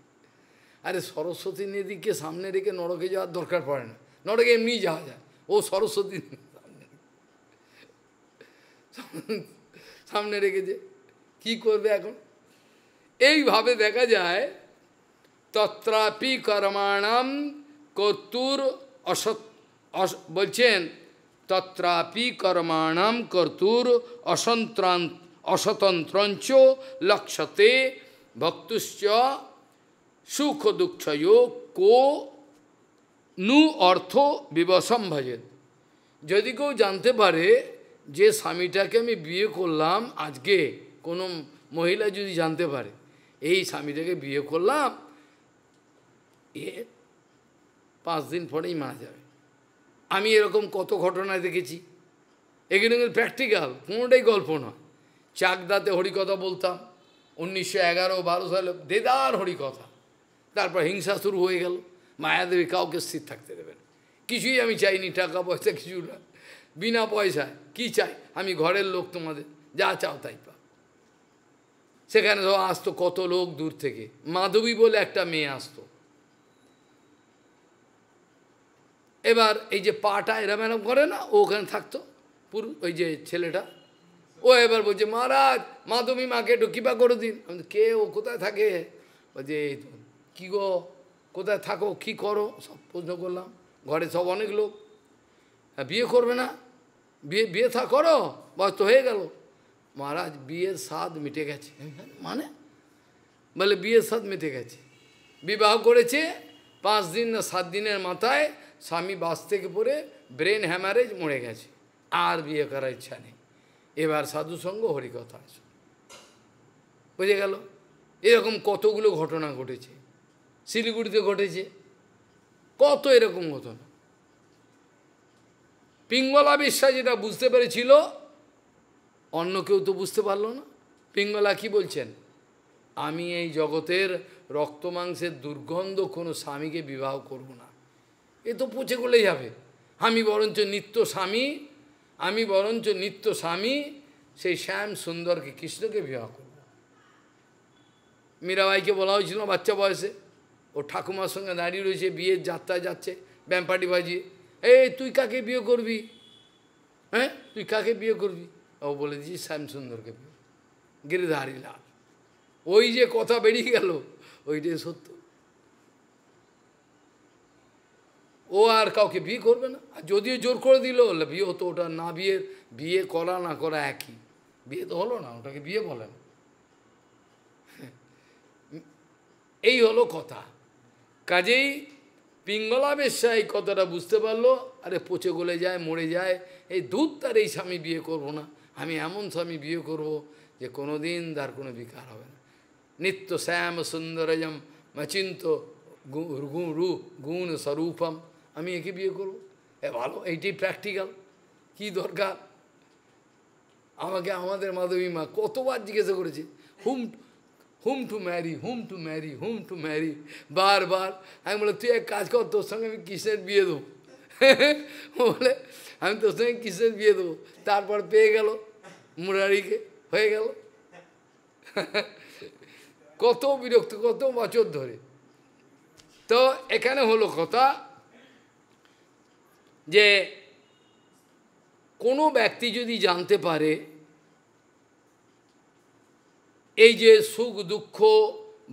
আরে সরস্বতী নদীকে সামনে রেখে নরকে যাওয়ার দরকার পড়ে না, নরকে এমনিই যাওয়া যায়, ও সরস্বতী সামনে রেখেছে, কি করবে এখন? এইভাবে দেখা যায়, তত্রাপি কর্মাণাম কর্তুর বলছেন, তত্রাপি কর্মাণাম কর্তুর অস্বতন্ত্রঞ্চ লক্ষ্যতে ভক্তুশ্চ সুখ দুঃখয় কো নু অর্থ বিবশম ভজেত। যদি কেউ জানতে পারে যে স্বামীটাকে আমি বিয়ে করলাম, আজকে কোনো মহিলা যদি জানতে পারে এই স্বামীটাকে বিয়ে করলাম, এ 5 দিন পরেই মারা যাবে। আমি এরকম কত ঘটনায় দেখেছি, এগুলো কিন্তু প্র্যাকটিক্যাল, কোনোটাই গল্প নয়। চাকদাতে হরিকথা বলতাম 1911-12 সালে, দেদার হরিকথা। তারপর হিংসা শুরু হয়ে গেল, মায়াদেবী কাউকে স্থির থাকতে দেবেন। কিছুই আমি চাইনি, টাকা পয়সা কিছু না, বিনা পয়সায় কি চাই আমি? ঘরের লোক, তোমাদের যা চাও তাই পা। সেখানে তো আসতো কত লোক দূর থেকে, মাধবী বলে একটা মেয়ে আসতো। এবার এই যে পাটা এরম এরম করে না, ও ওখানে থাকতো, ওই যে ছেলেটা, ও এবার বলছে, মহারাজ মাধবী মাকে একটু কৃপা করে দিন। আমি, কে ও, কোথায় থাকে? বলছে, কী গো, কোথায় থাকো, কী করো? সব প্রশ্ন করলাম। ঘরে সব অনেক লোক, বিয়ে করবে না? বিয়ে করো, বয়স তো হয়ে গেল। মহারাজ বিয়ের স্বাদ মিটে গেছে। মানে? বলে বিয়ের স্বাদ মিটে গেছে, বিবাহ করেছে 5 দিন না 7 দিনের মাথায় স্বামী বাস থেকে পড়ে ব্রেন হ্যামারেজ মরে গেছে, আর বিয়ে করার ইচ্ছা নেই, এবার সাধুসঙ্গ হরিকথা আছে। বুঝে গেল? এরকম কতগুলো ঘটনা ঘটেছে, শিলিগুড়িতে ঘটেছে, কত এরকম ঘটনা। পিঙ্গলা বিশ্বাস যেটা বুঝতে পেরেছিল, অন্য কেউ তো বুঝতে পারল না। পিঙ্গলা কি বলছেন? আমি এই জগতের রক্তমাংসের দুর্গন্ধ কোনো স্বামীকে বিবাহ করব না, এ তো পচে গলে যাবে। আমি বরঞ্চ নিত্য স্বামী সেই শ্যাম সুন্দরকে, কৃষ্ণকে বিবাহ করব। মীরাবাইকে বলা হয়েছিল বাচ্চা বয়সে, ও ঠাকুমার সঙ্গে দাঁড়িয়ে রয়েছে, বিয়ের যাত্রায় যাচ্ছে ব্যাম্পাটি বাজিয়ে, এই তুই কাকে বিয়ে করবি, হ্যাঁ তুই কাকে বিয়ে করবি? ও বলে দিয়েছি শ্যামসুন্দরকে বিয়ে, গিরিধারী লাল। ওই যে কথা বেরিয়ে গেল, ওইটাই সত্য। ও আর কাউকে বিয়ে করবে না, আর যদিও জোর করে দিল বিয়ে হতো, ওটা না বিয়ে করা না করা একই, বিয়ে তো হলো না, ওটাকে বিয়ে বলে না। এই হলো কথা। কাজেই পিঙ্গলা বেশ্যা এই কথাটা বুঝতে পারলো, আরে পচে গলে যায়, মরে যায়, এই দুধ তার এই স্বামী বিয়ে করব না, আমি এমন স্বামী বিয়ে করব যে কোনো দিন তার কোনো বিকার হবে না। নিত্য শ্যাম সুন্দরজম মচিন্ত গুণ স্বরূপম, আমি একে বিয়ে করব। ভালো, এইটাই প্র্যাকটিক্যাল। কি দরকার? আমাকে আমাদের মাধবী মা কতবার জিজ্ঞাসা করেছে, হুম টু ম্যারি, বারবার। আমি বলে তুই এক কাজ কর, তোর সঙ্গে আমি কৃষ্ণের বিয়ে দেবো। বলে আমি তোর সঙ্গে কৃষ্ণের বিয়ে দেবো। তারপর পেয়ে গেল মুরারিকে, হয়ে গেল। কত বিরক্ত, কত বছর ধরে। তো এখানে হলো কথা যে কোনো ব্যক্তি যদি জানতে পারে এই যে সুখ দুঃখ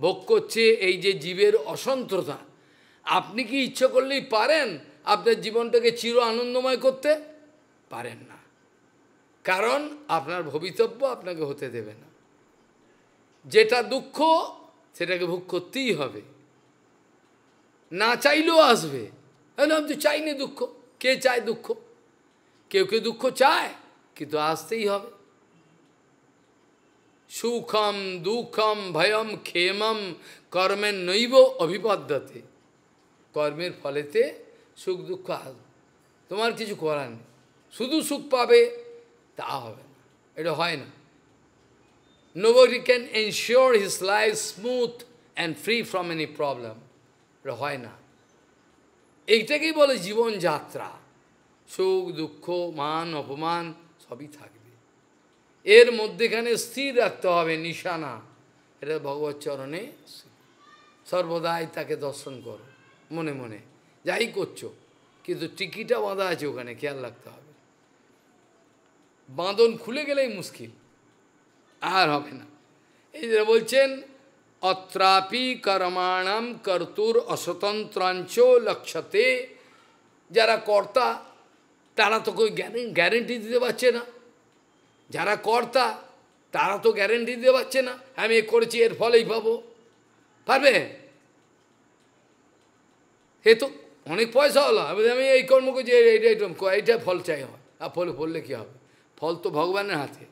ভোগ করছে, এই যে জীবের অসন্ততা, আপনি কি ইচ্ছে করলেই পারেন আপনার জীবনটাকে চির আনন্দময় করতে? পারেন না, কারণ আপনার ভবিতব্য আপনাকে হতে দেবে না। যেটা দুঃখ সেটাকে ভোগ করতেই হবে, না চাইলেও আসবে। আমি তো চাইনি দুঃখ, কে চায় দুঃখ? কেউ কেউ দুঃখ চায়, কিন্তু আসতেই হবে। সুখম দুঃখম ভয়ম ক্ষেমম কর্মের নৈব অভিপদ্যতে, কর্মের ফলেতে সুখ দুঃখ আসবে, তোমার কিছু করার নেই। শুধু সুখ পাবে তা হবে না, এটা হয় না। Nobody can ensure his life smooth and free from any problem, এটা হয় না। এইটাকেই বলে জীবনযাত্রা, সুখ দুঃখ মান অপমান সবই থাকবে, এর মধ্যেখানে স্থির রাখতে হবে নিশানা। এটা ভগবত চরণে সর্বদাই তাকে দর্শন করো মনে মনে, যাই করছো, কিন্তু টিকিটা বাঁধা আছে ওখানে, খেয়াল রাখতে হবে। বাঁধন খুলে গেলেই মুশকিল, আর হবে না। এই যে বলছেন অত্রাপি কর্মাণম কর্তুর অস্বতন্ত্রাঞ্চ লক্ষ্যতে, যারা কর্তা তারা তো કોઈ গ্যারেন্টি দিতে পারছে না, যারা কর্তা তারা তো গ্যারেন্টি দিতে পারছে না আমি এ করেছি এর ফলেই পাবো, পারবে? এ তো অনেক পয়সা হলো, আমি এই কর্ম করছি, এইটা ফল চাই হয়, আর ফলে ফললে কী হবে? ফল তো ভগবানের হাতে।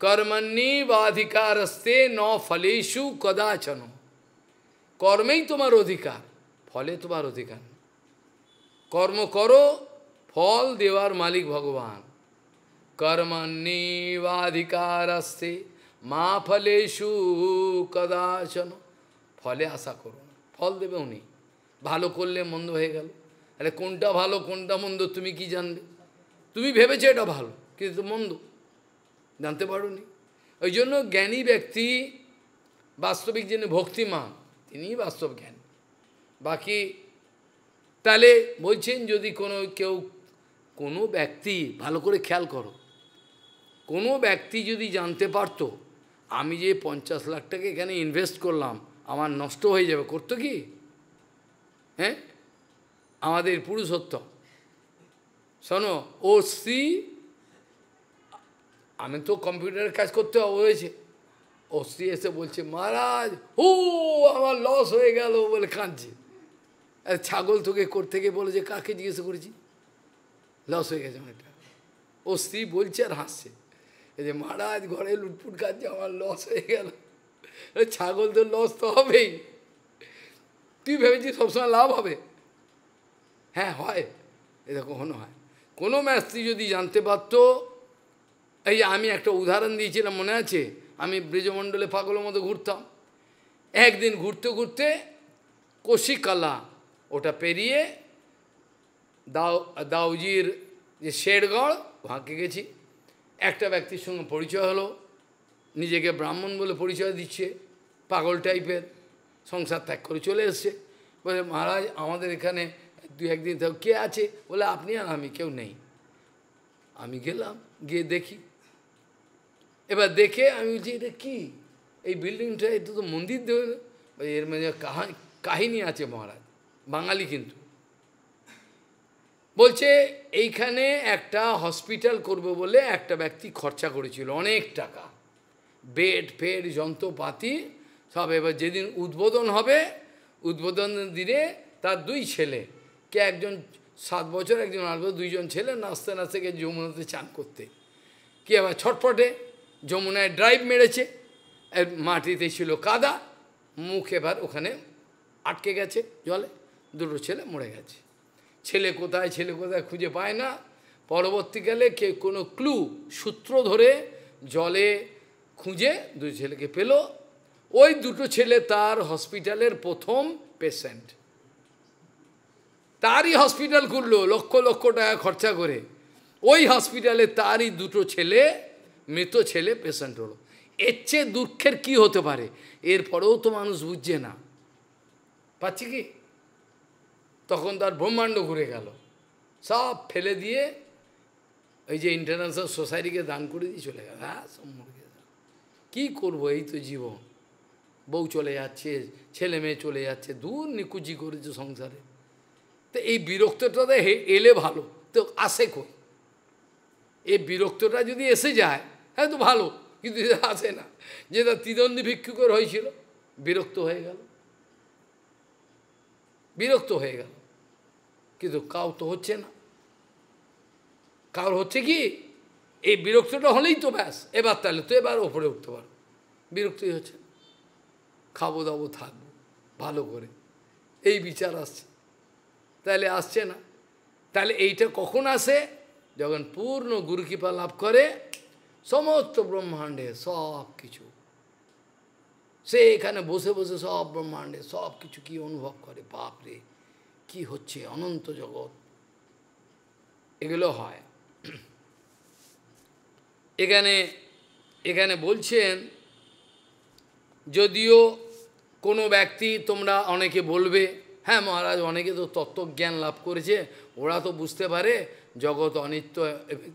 কর্মণ্যি বাধিকারস্তে ন ফলেষু কদাচন, কর্মেই তোমার অধিকার, ফলে তোমার অধিকার। কর্ম করো, ফল দেওয়ার মালিক ভগবান। কর্মণ্যেবাধিকারস্তে মা ফলেষু কদাচন, ফলে আশা করো না, ফল দেবে উনি। ভালো করলে মন্দ হয়ে গেল, আরে কোনটা ভালো কোনটা মন্দ তুমি কি জানবে? তুমি ভেবেছো এটা ভালো, কিন্তু মন্দ জানতে পারোনি। ওই জন্য জ্ঞানী ব্যক্তি, বাস্তবিক যিনি ভক্তিমান, তিনিই বাস্তব জ্ঞান। বাকি তাহলে বলছেন যদি কোনো ব্যক্তি, ভালো করে খেয়াল করো, কোনো ব্যক্তি যদি জানতে পারত আমি যে 50 লাখ টাকা এখানে ইনভেস্ট করলাম আমার নষ্ট হয়ে যাবে, করতো কি? হ্যাঁ, আমাদের পুরুষোত্তম শোনো, ও স্ত্রী, আমি তো কম্পিউটারের কাজ করতে হয়েছে, ও স্ত্রী এসে বলছে মহারাজ আমার লস হয়ে গেল বলে কাঁদছে। ছাগল তোকে করতে গিয়ে বলে যে কাকে জিজ্ঞেস করেছি, লস হয়ে গেছে অনেকটা। ও স্ত্রী বলছে আর হাসছে, এই যে মহারাজ ঘরে লুটপুট খাচ্ছে, আমার লস হয়ে গেল। ছাগল তো লস তো হবেই, তুই ভেবেছিস সবসময় লাভ হবে? হ্যাঁ হয়, এটা কখনো হয়। কোনো ম্যাস্ত্রি যদি জানতে পারতো, এই আমি একটা উদাহরণ দিয়েছিলাম মনে আছে, আমি ব্রিজমণ্ডলে পাগলের মতো ঘুরতাম, একদিন ঘুরতে ঘুরতে কোশিকালা ওটা পেরিয়ে দাউজির যে শেরগড় ওখানে গেছি, একটা ব্যক্তির সঙ্গে পরিচয় হলো, নিজেকে ব্রাহ্মণ বলে পরিচয় দিচ্ছে, পাগল টাইপের, সংসার ত্যাগ করে চলে এসছে। বলে মহারাজ আমাদের এখানে দু একদিন থাক, কে আছে? বলে আপনি আর আমি, কেউ নেই। আমি গেলাম, গিয়ে দেখি, এবার দেখে আমি বলছি এটা কী, এই বিল্ডিংটা, এটা তো মন্দির দেবে, এর মধ্যে কাহিনী আছে মহারাজ, বাঙালি কিন্তু। বলছে এইখানে একটা হসপিটাল করবে বলে একটা ব্যক্তি খরচা করেছিল অনেক টাকা, বেড ফেড যন্ত্রপাতি সব। এবার যেদিন উদ্বোধন হবে, উদ্বোধন দিনে তার দুই ছেলে, কে একজন 7 বছর, একজন 8 বছর, দুইজন ছেলে নাচতে নাচতে গিয়ে যমুনাতে চান করতে, কি আবার ছটফটে যমুনায় ড্রাইভ মেরেছে, মাটিতে ছিল কাদা, মুখ এবার ওখানে আটকে গেছে জলে, দুটো ছেলে মরে গেছে। ছেলে কোথায় খুঁজে পায় না। পরবর্তীকালে কে কোনো ক্লু সূত্র ধরে জলে খুঁজে দুই ছেলেকে পেল। ওই দুটো ছেলে তার হসপিটালের প্রথম পেশেন্ট, তারই হসপিটাল করলো লক্ষ লক্ষ টাকা খরচা করে, ওই হসপিটালে তারই দুটো ছেলে, মৃত ছেলে পেশেন্ট হলো। এর চেয়ে দুঃখের কী হতে পারে? এরপরেও তো মানুষ বুঝছে না, পাচ্ছি কি? তখন তার ব্রহ্মাণ্ড ঘুরে গেল, সব ফেলে দিয়ে ওই যে ইন্টারন্যাশনাল সোসাইটিকে দান করে দিয়ে চলে গেল। হ্যাঁ, সব মরে গেল, কী করবো, এই তো জীবন। বউ চলে যাচ্ছে, ছেলে মেয়ে চলে যাচ্ছে, দূর নিকুচি করেছে সংসারে। তো এই বিরক্তটা এলে ভালো, তো আসে কই? এই বিরক্তটা যদি এসে যায়, হ্যাঁ তো ভালো, কিন্তু আসে না। যেটা ত্রিদণ্ডী ভিক্ষুকের হয়েছিল, বিরক্ত হয়ে গেল, কিন্তু কাউ তো হচ্ছে না। কারোর হচ্ছে কি, এই বিরক্তটা হলেই তো ব্যাস, এবার তাহলে তো এবার ওপরে উঠতে পারো। বিরক্তই হচ্ছে, খাবো দাবো থাকবো ভালো করে, এই বিচার আসছে, তাহলে আসছে না। তাহলে এইটা কখন আসে? যখন পূর্ণ গুরুকৃপা লাভ করে, সমস্ত ব্রহ্মাণ্ডে সব কিছু, সে এখানে বসে বসে সব ব্রহ্মাণ্ডে সব কিছু কি অনুভব করে, বাপরে কি হচ্ছে, অনন্ত জগৎ, এগুলো হয়। এখানে বলছেন, যদিও কোনো ব্যক্তি, তোমরা অনেকে বলবে, হ্যাঁ মহারাজ অনেকে তো তত্ত্বজ্ঞান লাভ করেছে, ওরা তো বুঝতে পারে জগৎ অনিত্য,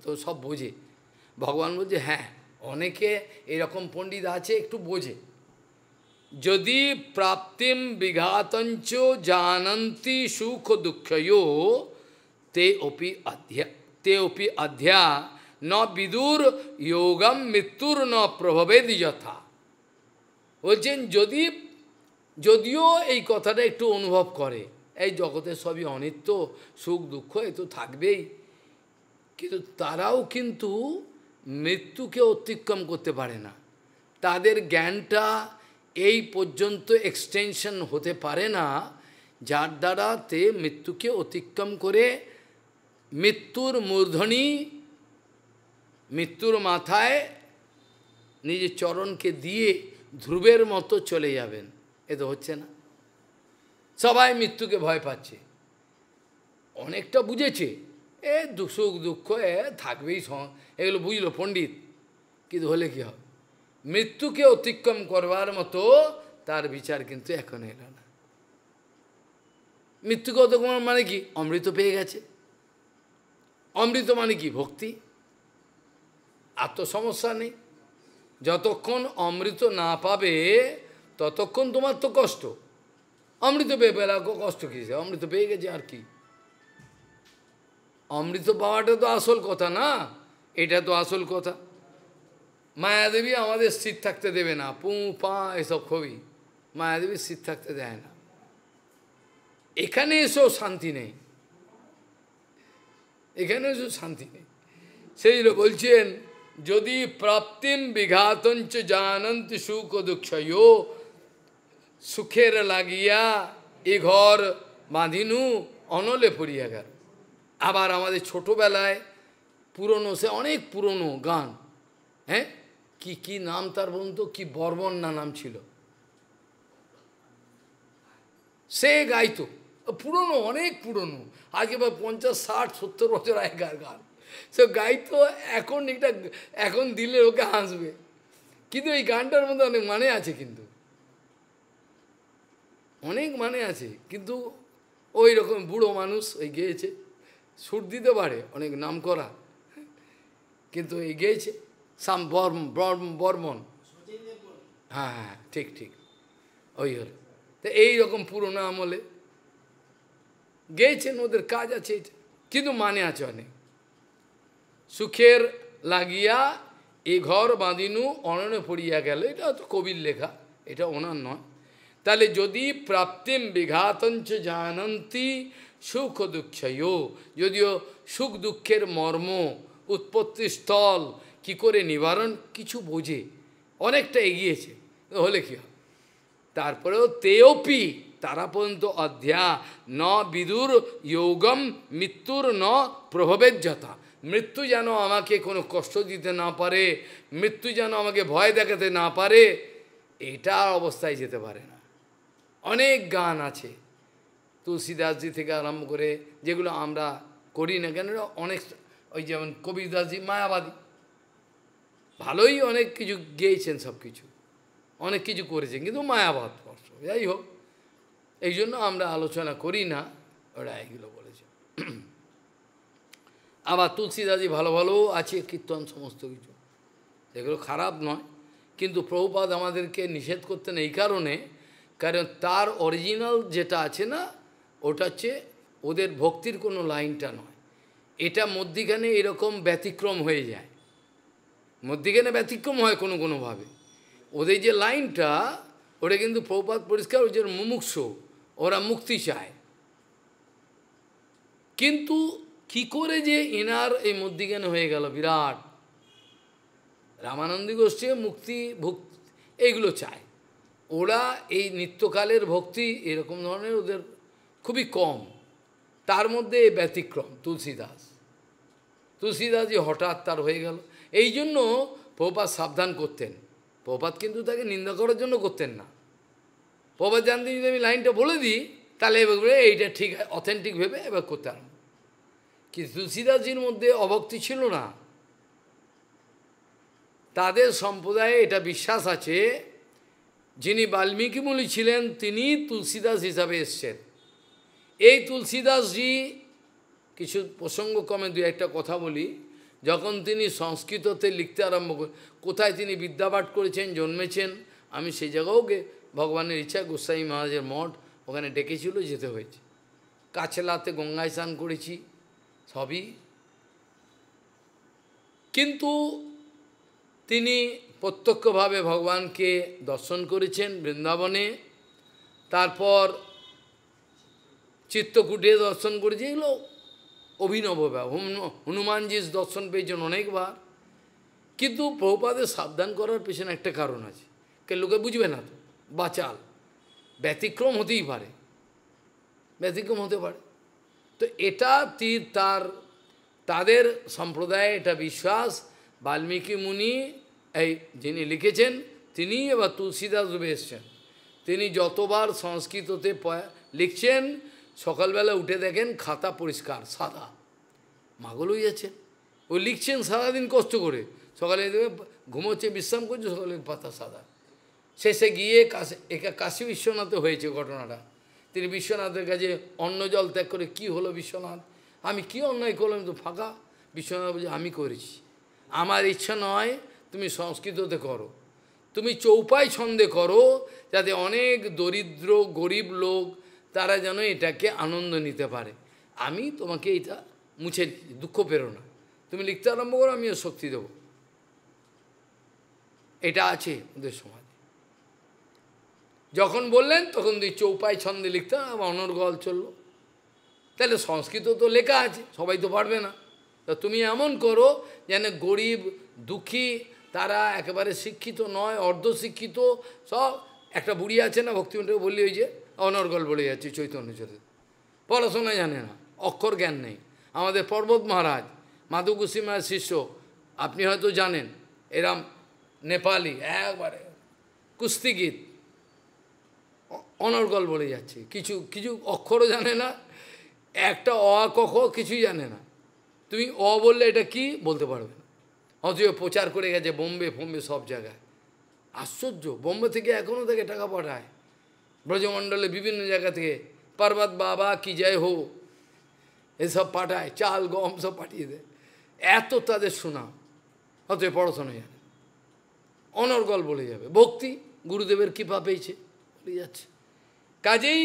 তো সব বোঝে। ভগবান বলছে হ্যাঁ, অনেকে এরকম পণ্ডিত আছে একটু বোঝে। যদি প্রাপ্তিম বিঘাতঞ্চ জানন্তি সুখ দুঃখয়ো তে অপি অধ্যা ন বিদুর যোগম মৃত্যুর ন প্রভবেদ যথা। বলছেন যদিও এই কথাটা একটু অনুভব করে, এই জগতের সবই অনিত্য, সুখ দুঃখ এ তো থাকবেই, কিন্তু তারাও কিন্তু মৃত্যুকে অতিক্রম করতে পারে না। তাদের জ্ঞানটা এই পর্যন্ত এক্সটেনশন হতে পারে না, যার দ্বারা তে মৃত্যুকে অতিক্রম করে মৃত্যুর মূর্ধনি, মৃত্যুর মাথায় নিজের চরণকে দিয়ে ধ্রুবের মতো চলে যাবেন। এ তো হচ্ছে না, সবাই মৃত্যুকে ভয় পাচ্ছে, অনেকটা বুঝেছে, এ সুখ দুঃখ এ থাকবেই, এগুলো বুঝলো পণ্ডিত, কিন্তু হলে কী হবে? মৃত্যুকে অতিক্রম করবার মতো তার বিচার কিন্তু এখন এলো না। মৃত্যুকে অতিক্রম মানে কি? অমৃত পেয়ে গেছে। অমৃত মানে কি? ভক্তি, আর তো সমস্যা নেই। যতক্ষণ অমৃত না পাবে ততক্ষণ তোমার তো কষ্ট। অমৃত পেয়ে পেলা কষ্ট কিসে? অমৃত পেয়ে গেছে, আর কি? অমৃত পাওয়াটা তো আসল কথা না, এটা তো আসল কথা। মায়াদেবী আমাদের স্থির থাকতে দেবে না, পু পা এসব খুবই, মায়াদেবী স্থির থাকতে দেয় না। এখানে এসেও শান্তি নেই, এখানে এসেও শান্তি নেই। সেই বলছেন, যদি প্রাপ্তিম বিঘাতঞ্চ জানন্তি সুখ দুঃখয়, সুখের লাগিয়া এ ঘর বাঁধিনু অনলে পড়িয়া গেল। আবার আমাদের ছোটবেলায় পুরনো, সে অনেক পুরনো গান, হ্যাঁ, কি নাম তার বলুন তো, কি বর্মন না নাম ছিল, সে গাইতো, পুরনো, অনেক পুরনো, আজকে বা 50, 60, 70 বছর আগেকার গান, সে গাইতো। এখন এটা, এখন দিলে ওকে হাসবে, কিন্তু এই গানটার মধ্যে অনেক মানে আছে, কিন্তু অনেক মানে আছে, কিন্তু ওই রকম বুড়ো মানুষ ওই গেয়েছে, সুর দিতে পারে, অনেক নাম করা, কিন্তু এই গেয়েছে বর্মন, হ্যাঁ হ্যাঁ ঠিক ঠিক, ওই হলো। তো এইরকম পুরোনো আমলে গেয়েছেন, ওদের কাজ আছে এটা, কিন্তু মানে আছে অনেক। সুখের লাগিয়া এ ঘর বাঁধিনু অননে পড়িয়া গেল, এটা তো কবির লেখা, এটা ওনার নয়। তাহলে যদি প্রাপ্তিম বিঘাতঞ্চ জানন্তি সুখ দুঃখয়, যদিও সুখ দুঃখের মর্ম, উৎপত্তি স্থল কি করে নিবারণ কিছু বোঝে, অনেকটা এগিয়েছে, হলে কি হয়। তারপরেও তেয়পি, তারা পর্যন্ত অধ্যা ন বিদুর যোগম মৃত্যুর ন প্রভাবের যথা, মৃত্যু যেন আমাকে কোনো কষ্ট দিতে না পারে, মৃত্যু যেন আমাকে ভয় দেখাতে না পারে, এটা অবস্থায় যেতে পারে না। অনেক গান আছে তুলসীদাসজি থেকে আরম্ভ করে, যেগুলো আমরা করি না কেন, অনেক, ওই যেমন কবিরদাসজি মায়াবাদী, ভালোই অনেক কিছু গেয়েছেন, সব কিছু অনেক কিছু করেছেন, কিন্তু মায়াবাদ স্পর্শ, যাই হোক, এই জন্য আমরা আলোচনা করি না, ওরা এগুলো বলেছে। আবার তুলসীদাসজি ভালো ভালো আছে কীর্তন, সমস্ত কিছু, এগুলো খারাপ নয়, কিন্তু প্রভুপাদ আমাদেরকে নিষেধ করতেন এই কারণে, কারণ তার অরিজিনাল যেটা আছে না, ওটা হচ্ছে ওদের ভক্তির কোনো লাইনটা নয়, এটা মধ্যিখানে এরকম ব্যতিক্রম হয়ে যায়, মধ্যিখানে ব্যতিক্রম হয় কোনোভাবে, ওদের যে লাইনটা, ওটা কিন্তু প্রভুপাদ পরিষ্কার, ওই যে মুমুক্ষু, ওরা মুক্তি চায়, কিন্তু কি করে যে এনার এই মধ্যিখানে হয়ে গেল বিরাট, রামানন্দী গোষ্ঠী মুক্তি ভক্তি এইগুলো চায়, ওরা এই নিত্যকালের ভক্তি এরকম ধরনের ওদের খুবই কম, তার মধ্যে ব্যতিক্রম তুলসীদাসজি হঠাৎ তার হয়ে গেল। এই জন্য প্রভুপাদ সাবধান করতেন, প্রভুপাদ কিন্তু তাকে নিন্দা করার জন্য করতেন না, প্রভুপাদ জানতেন যদি আমি লাইনটা বলে দিই তাহলে এবার এইটা ঠিক অথেন্টিক ভেবে এবার করতে পারব, কিন্তু তুলসীদাসজির মধ্যে অভক্তি ছিল না, তাদের সম্প্রদায়ে এটা বিশ্বাস আছে, যিনি বাল্মীকি মুনি ছিলেন তিনি তুলসীদাস হিসাবে এসছেন। এই তুলসীদাসজি, কিছু প্রসঙ্গক্রমে দু একটা কথা বলি, যখন তিনি সংস্কৃততে লিখতে আরম্ভ করেন, কোথায় তিনি বিদ্যাপাঠ করেছেন, জন্মেছেন, আমি সেই জায়গাও ভগবানের ইচ্ছা গোস্বামী মহারাজের মঠ, ওখানে ডেকেছিল, যেতে হয়েছে, কাছেলাতে গঙ্গায় স্নান করেছি, সবই, কিন্তু তিনি প্রত্যক্ষভাবে ভগবানকে দর্শন করেছেন বৃন্দাবনে, তারপর চিত্তকূটে দর্শন করেছে, এগুলো অভিনব ব্যাপার, হনুমানজির দর্শন পেয়েছেন অনেকবার, কিন্তু প্রভুপাদের সাবধান করার পেছনে একটা কারণ আছে, কে লোকে বুঝবে না তো, বাচাল, ব্যতিক্রম হতেই পারে, ব্যতিক্রম হতে পারে, তো এটা তাদের সম্প্রদায়ে এটা বিশ্বাস, বাল্মীকি মুনি এই যিনি লিখেছেন তিনি এবার তুলসীদাস রূপে এসছেন, তিনি যতবার সংস্কৃততে লিখছেন, সকালবেলা উঠে দেখেন খাতা পরিষ্কার সাদা, মাগলই আছেন, ও লিখছেন সারাদিন কষ্ট করে, সকালে ঘুমোচ্ছে, বিশ্রাম করছে, সকালে পাতা সাদা, শেষে গিয়ে কাশী বিশ্বনাথে হয়েছে ঘটনাটা, তিনি বিশ্বনাথের কাছে অন্ন জল ত্যাগ করে, কি হলো বিশ্বনাথ, আমি কি অন্যায় করলাম, তো ফাঁকা, বিশ্বনাথ বলছে আমি করেছি, আমার ইচ্ছা নয় তুমি সংস্কৃততে করো, তুমি চৌপাই ছন্দে করো, যাতে অনেক দরিদ্র গরিব লোক তারা যেন এটাকে আনন্দ নিতে পারে, আমি তোমাকে এটা মুছে দুঃখ পেরো না, তুমি লিখতে আরম্ভ করো, আমিও শক্তি দেব, এটা আছে ওদের সমাজে। যখন বললেন তখন দুই চৌপাই ছন্দে লিখতে অনর্গল চলল। তাহলে সংস্কৃত তো লেখা আছে, সবাই তো পারবে না। তা তুমি এমন করো যেন গরিব দুঃখী তারা একেবারে শিক্ষিত নয়, অর্ধশিক্ষিত সব, একটা বুড়ি আছে না ভক্তিমন্ত্রী বললি, ওই যে অনর্গল বলে যাচ্ছে চৈতন্য চরিত্র, পড়াশোনা জানে না, অক্ষর জ্ঞান নেই। আমাদের পর্বত মহারাজ মাধুকুসিমার শিষ্য, আপনি হয়তো জানেন, এরাম নেপালি একবারে কুস্তিগীত, অনর্গল বলে যাচ্ছে, কিছু কিছু অক্ষরও জানে না, একটা অ ক খ কিছুই জানে না। তুমি অ বললে এটা কি বলতে পারবে না। অথচ প্রচার করে গেছে বোম্বে ফোম্বে সব জায়গায়। আশ্চর্য, বোম্বে থেকে এখনও থেকে টাকা পাঠায়, ব্রজমণ্ডলে বিভিন্ন জায়গা থেকে, পর্বত বাবা কি জয় হো এসব পাঠায়, চাল গম সব পাঠিয়ে দেয়, এত তাদের সুনাম। অতএব পড়াশোনা জানে, অনর্গল বলে যাবে, ভক্তি গুরুদেবের কৃপা পেয়েছে বলে যাচ্ছে। কাজেই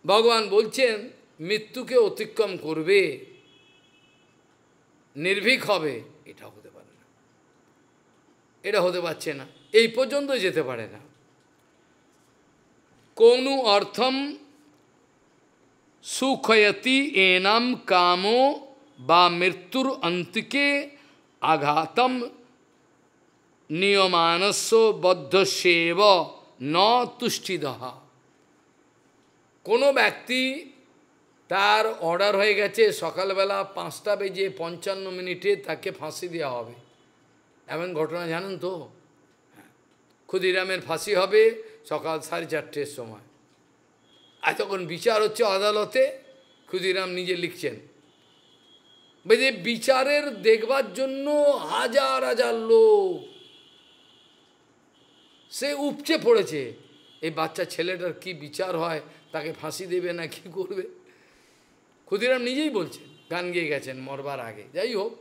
ভগবান বলছেন মৃত্যুকে অতিক্রম করবে, নির্ভীক হবে, এটা হতে পারে না, এটা হতে পারছে না, এই পর্যন্ত যেতে পারে না। কোনু অর্থম সুখয়তি এনাম কামো বা মৃত্যুর অন্তিকে আঘাতম নিয়মানস্য বদ্ধস্যেব ন তুষ্টিদহ। কোনো ব্যক্তি তার অর্ডার হয়ে গেছে সকালবেলা 5:55 তাকে ফাঁসি দেওয়া হবে, এমন ঘটনা জানেন তো? ক্ষুদিরামের ফাঁসি হবে সকাল 4:30 সময়। আর তখন বিচার হচ্ছে আদালতে, ক্ষুদিরাম নিজে লিখছেন, যে বিচারের দেখবার জন্য হাজার হাজার লোক, সে উপচে পড়েছে, এই বাচ্চা ছেলেটার কি বিচার হয়, তাকে ফাঁসি দেবে না কি করবে। ক্ষুদিরাম নিজেই বলছেন, গান গেয়ে গেছেন মরবার আগে। যাই হোক,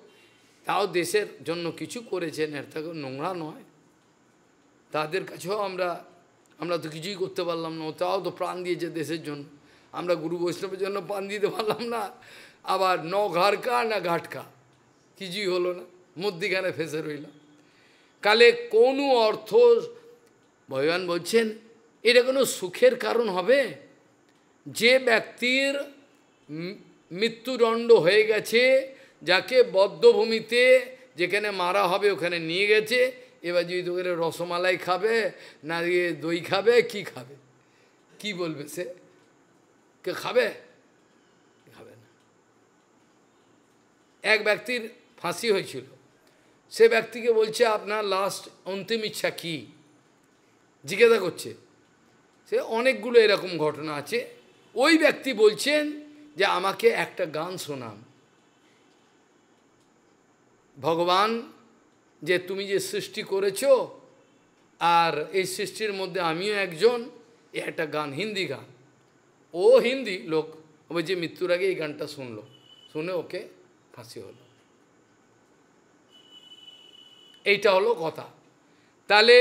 তাও দেশের জন্য কিছু করেছেন, এর থেকে নোংরা নয়। তাদের কাছেও আমরা তো কিছুই করতে পারলাম না, তাও তো প্রাণ দিয়েছে দেশের জন্য। আমরা গুরু বৈষ্ণবের জন্য প্রাণ দিতে পারলাম না, আবার ন ঘাড়কা না ঘাটকা, কিছুই হলো না, মধ্যিখানে ফেসে রইলাম। কালে কোনো অর্থ, ভগবান বলছেন এটা কোনো সুখের কারণ হবে? যে ব্যক্তির মৃত্যুদণ্ড হয়ে গেছে, যাকে বদ্ধভূমিতে যেখানে মারা হবে ওখানে নিয়ে গেছে, এবার যদি তোকে রসমালাই খাবে না দই খাবে, কি খাবে, কি বলবে সে? কে খাবে? খাবে না। এক ব্যক্তির ফাঁসি হয়েছিল, সে ব্যক্তিকে বলছে আপনার লাস্ট অন্তিম ইচ্ছা কি, জিজ্ঞাসা করছে। সে অনেকগুলো এরকম ঘটনা আছে। ওই ব্যক্তি বলছেন যে আমাকে একটা গান শোনান, ভগবান যে তুমি যে সৃষ্টি করেছ, আর এই সৃষ্টির মধ্যে আমিও একজন, এ একটা গান, হিন্দি গান। ও হিন্দি লোক, ওই যে মৃত্যুর আগে এই গানটা শুনলো, শুনে ওকে ফাঁসি হলো। এইটা হলো কথা। তাহলে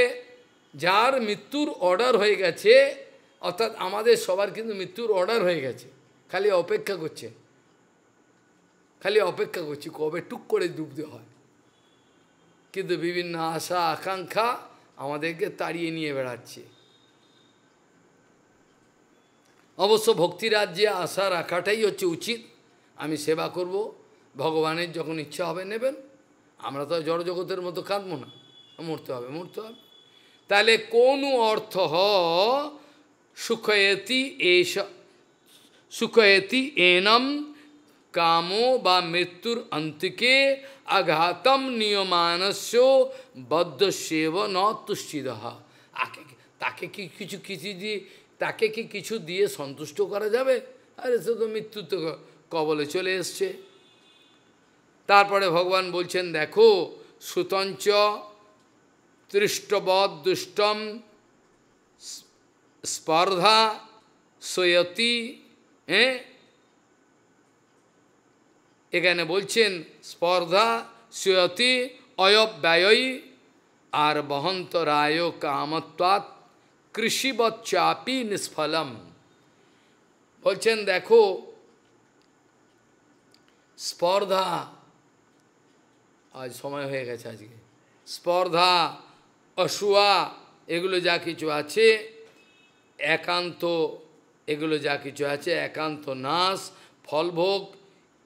যার মৃত্যুর অর্ডার হয়ে গেছে, অর্থাৎ আমাদের সবার কিন্তু মৃত্যুর অর্ডার হয়ে গেছে, খালি অপেক্ষা করছে, খালি অপেক্ষা করছি কবে টুক করে ডুবতে হয়। কিন্তু বিভিন্ন আশা আকাঙ্ক্ষা আমাদেরকে তাড়িয়ে নিয়ে বেড়াচ্ছে। অবশ্য ভক্তিরাজ্যে আশা রাখাটাই হচ্ছে উচিত। আমি সেবা করব, ভগবানের যখন ইচ্ছা হবে নেবেন, আমরা তো জড়জগতের মতো কাঁদবো না, মরতে হবে মরতে হবে। তাহলে কোন অর্থ সুখয়তি এনম কামো বা মৃত্যুর অন্তিকে আঘাতম নিয়মানস্য বদ্ধস্যেব ন তুষ্টিদহ। তাকে কি কিছু দিয়ে সন্তুষ্ট করা যাবে? আরে সে তো মৃত্যু তো কবলে চলে এসছে। তারপরে ভগবান বলছেন দেখো, সুতঞ্চ তৃষ্টবৎ দুষ্টম স্পর্ধা সয়তি। এখানে বলছেন স্পর্ধা সয়তি অয়ব্যয়ী আর বহন্তরায় কামত্বাৎ কৃষিবচ্চাপি নিষ্ফলম। বলছেন দেখো, স্পর্ধা, আজ সময় হয়ে গেছে আজকে, স্পর্ধা, অসূয়া, এগুলো যা কিছু আছে একান্ত, এগুলো যা কিছু আছে একান্ত নাশ, ফলভোগ,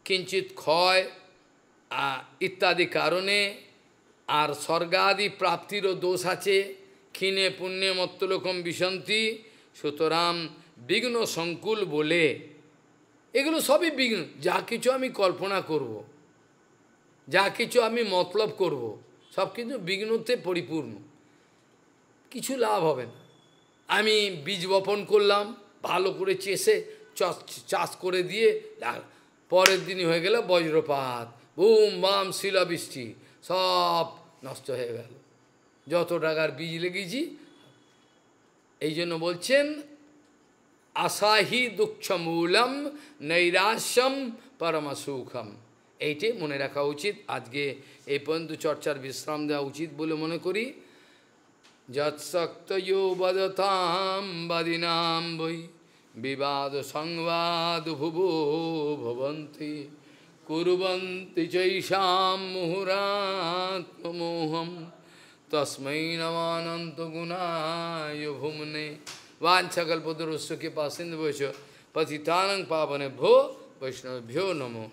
কিঞ্চিত ক্ষয় ইত্যাদি কারণে, আর স্বর্গাদি প্রাপ্তিরও দোষ আছে, ক্ষীণে পুণ্যে মত্তলোকম বিশন্তি, সুতরাং বিঘ্ন সংকুল বলে এগুলো সবই বিঘ্ন। যা কিছু আমি কল্পনা করব, যা কিছু আমি মতলব করব, সব কিন্তু বিঘ্নতে পরিপূর্ণ, কিছু লাভ হবে না। আমি বীজ বপন করলাম, ভালো করে চাষ করে দিয়ে পরের দিনই হয়ে গেল বজ্রপাত, বুম বাম শিলাবৃষ্টি, সব নষ্ট হয়ে গেল, যত টাকার বীজ লেগেছি। এই জন্য বলছেন আশাহি দুঃখমূলম নৈরাশ্যম পরমসুখম। এইটি মনে রাখা উচিত। আজকে এই পর্যন্ত চর্চার বিশ্রাম দেওয়া উচিত বলে মনে করি। যৎসক্তয়ো বদতাম বাদিনাম বৈ বিবাদ সংবাদ ভুবো ভবন্তি কুর্বন্তি চৈষাম মুহুরাত্মমোহম তস্मै নমানন্ত গুণায় ভুমনে। वाञ्छकल्पतरुस्य कृपासिन्धुभ्यो पतितानं पावनेभ्यो वैष्णवेभ्यो नमो।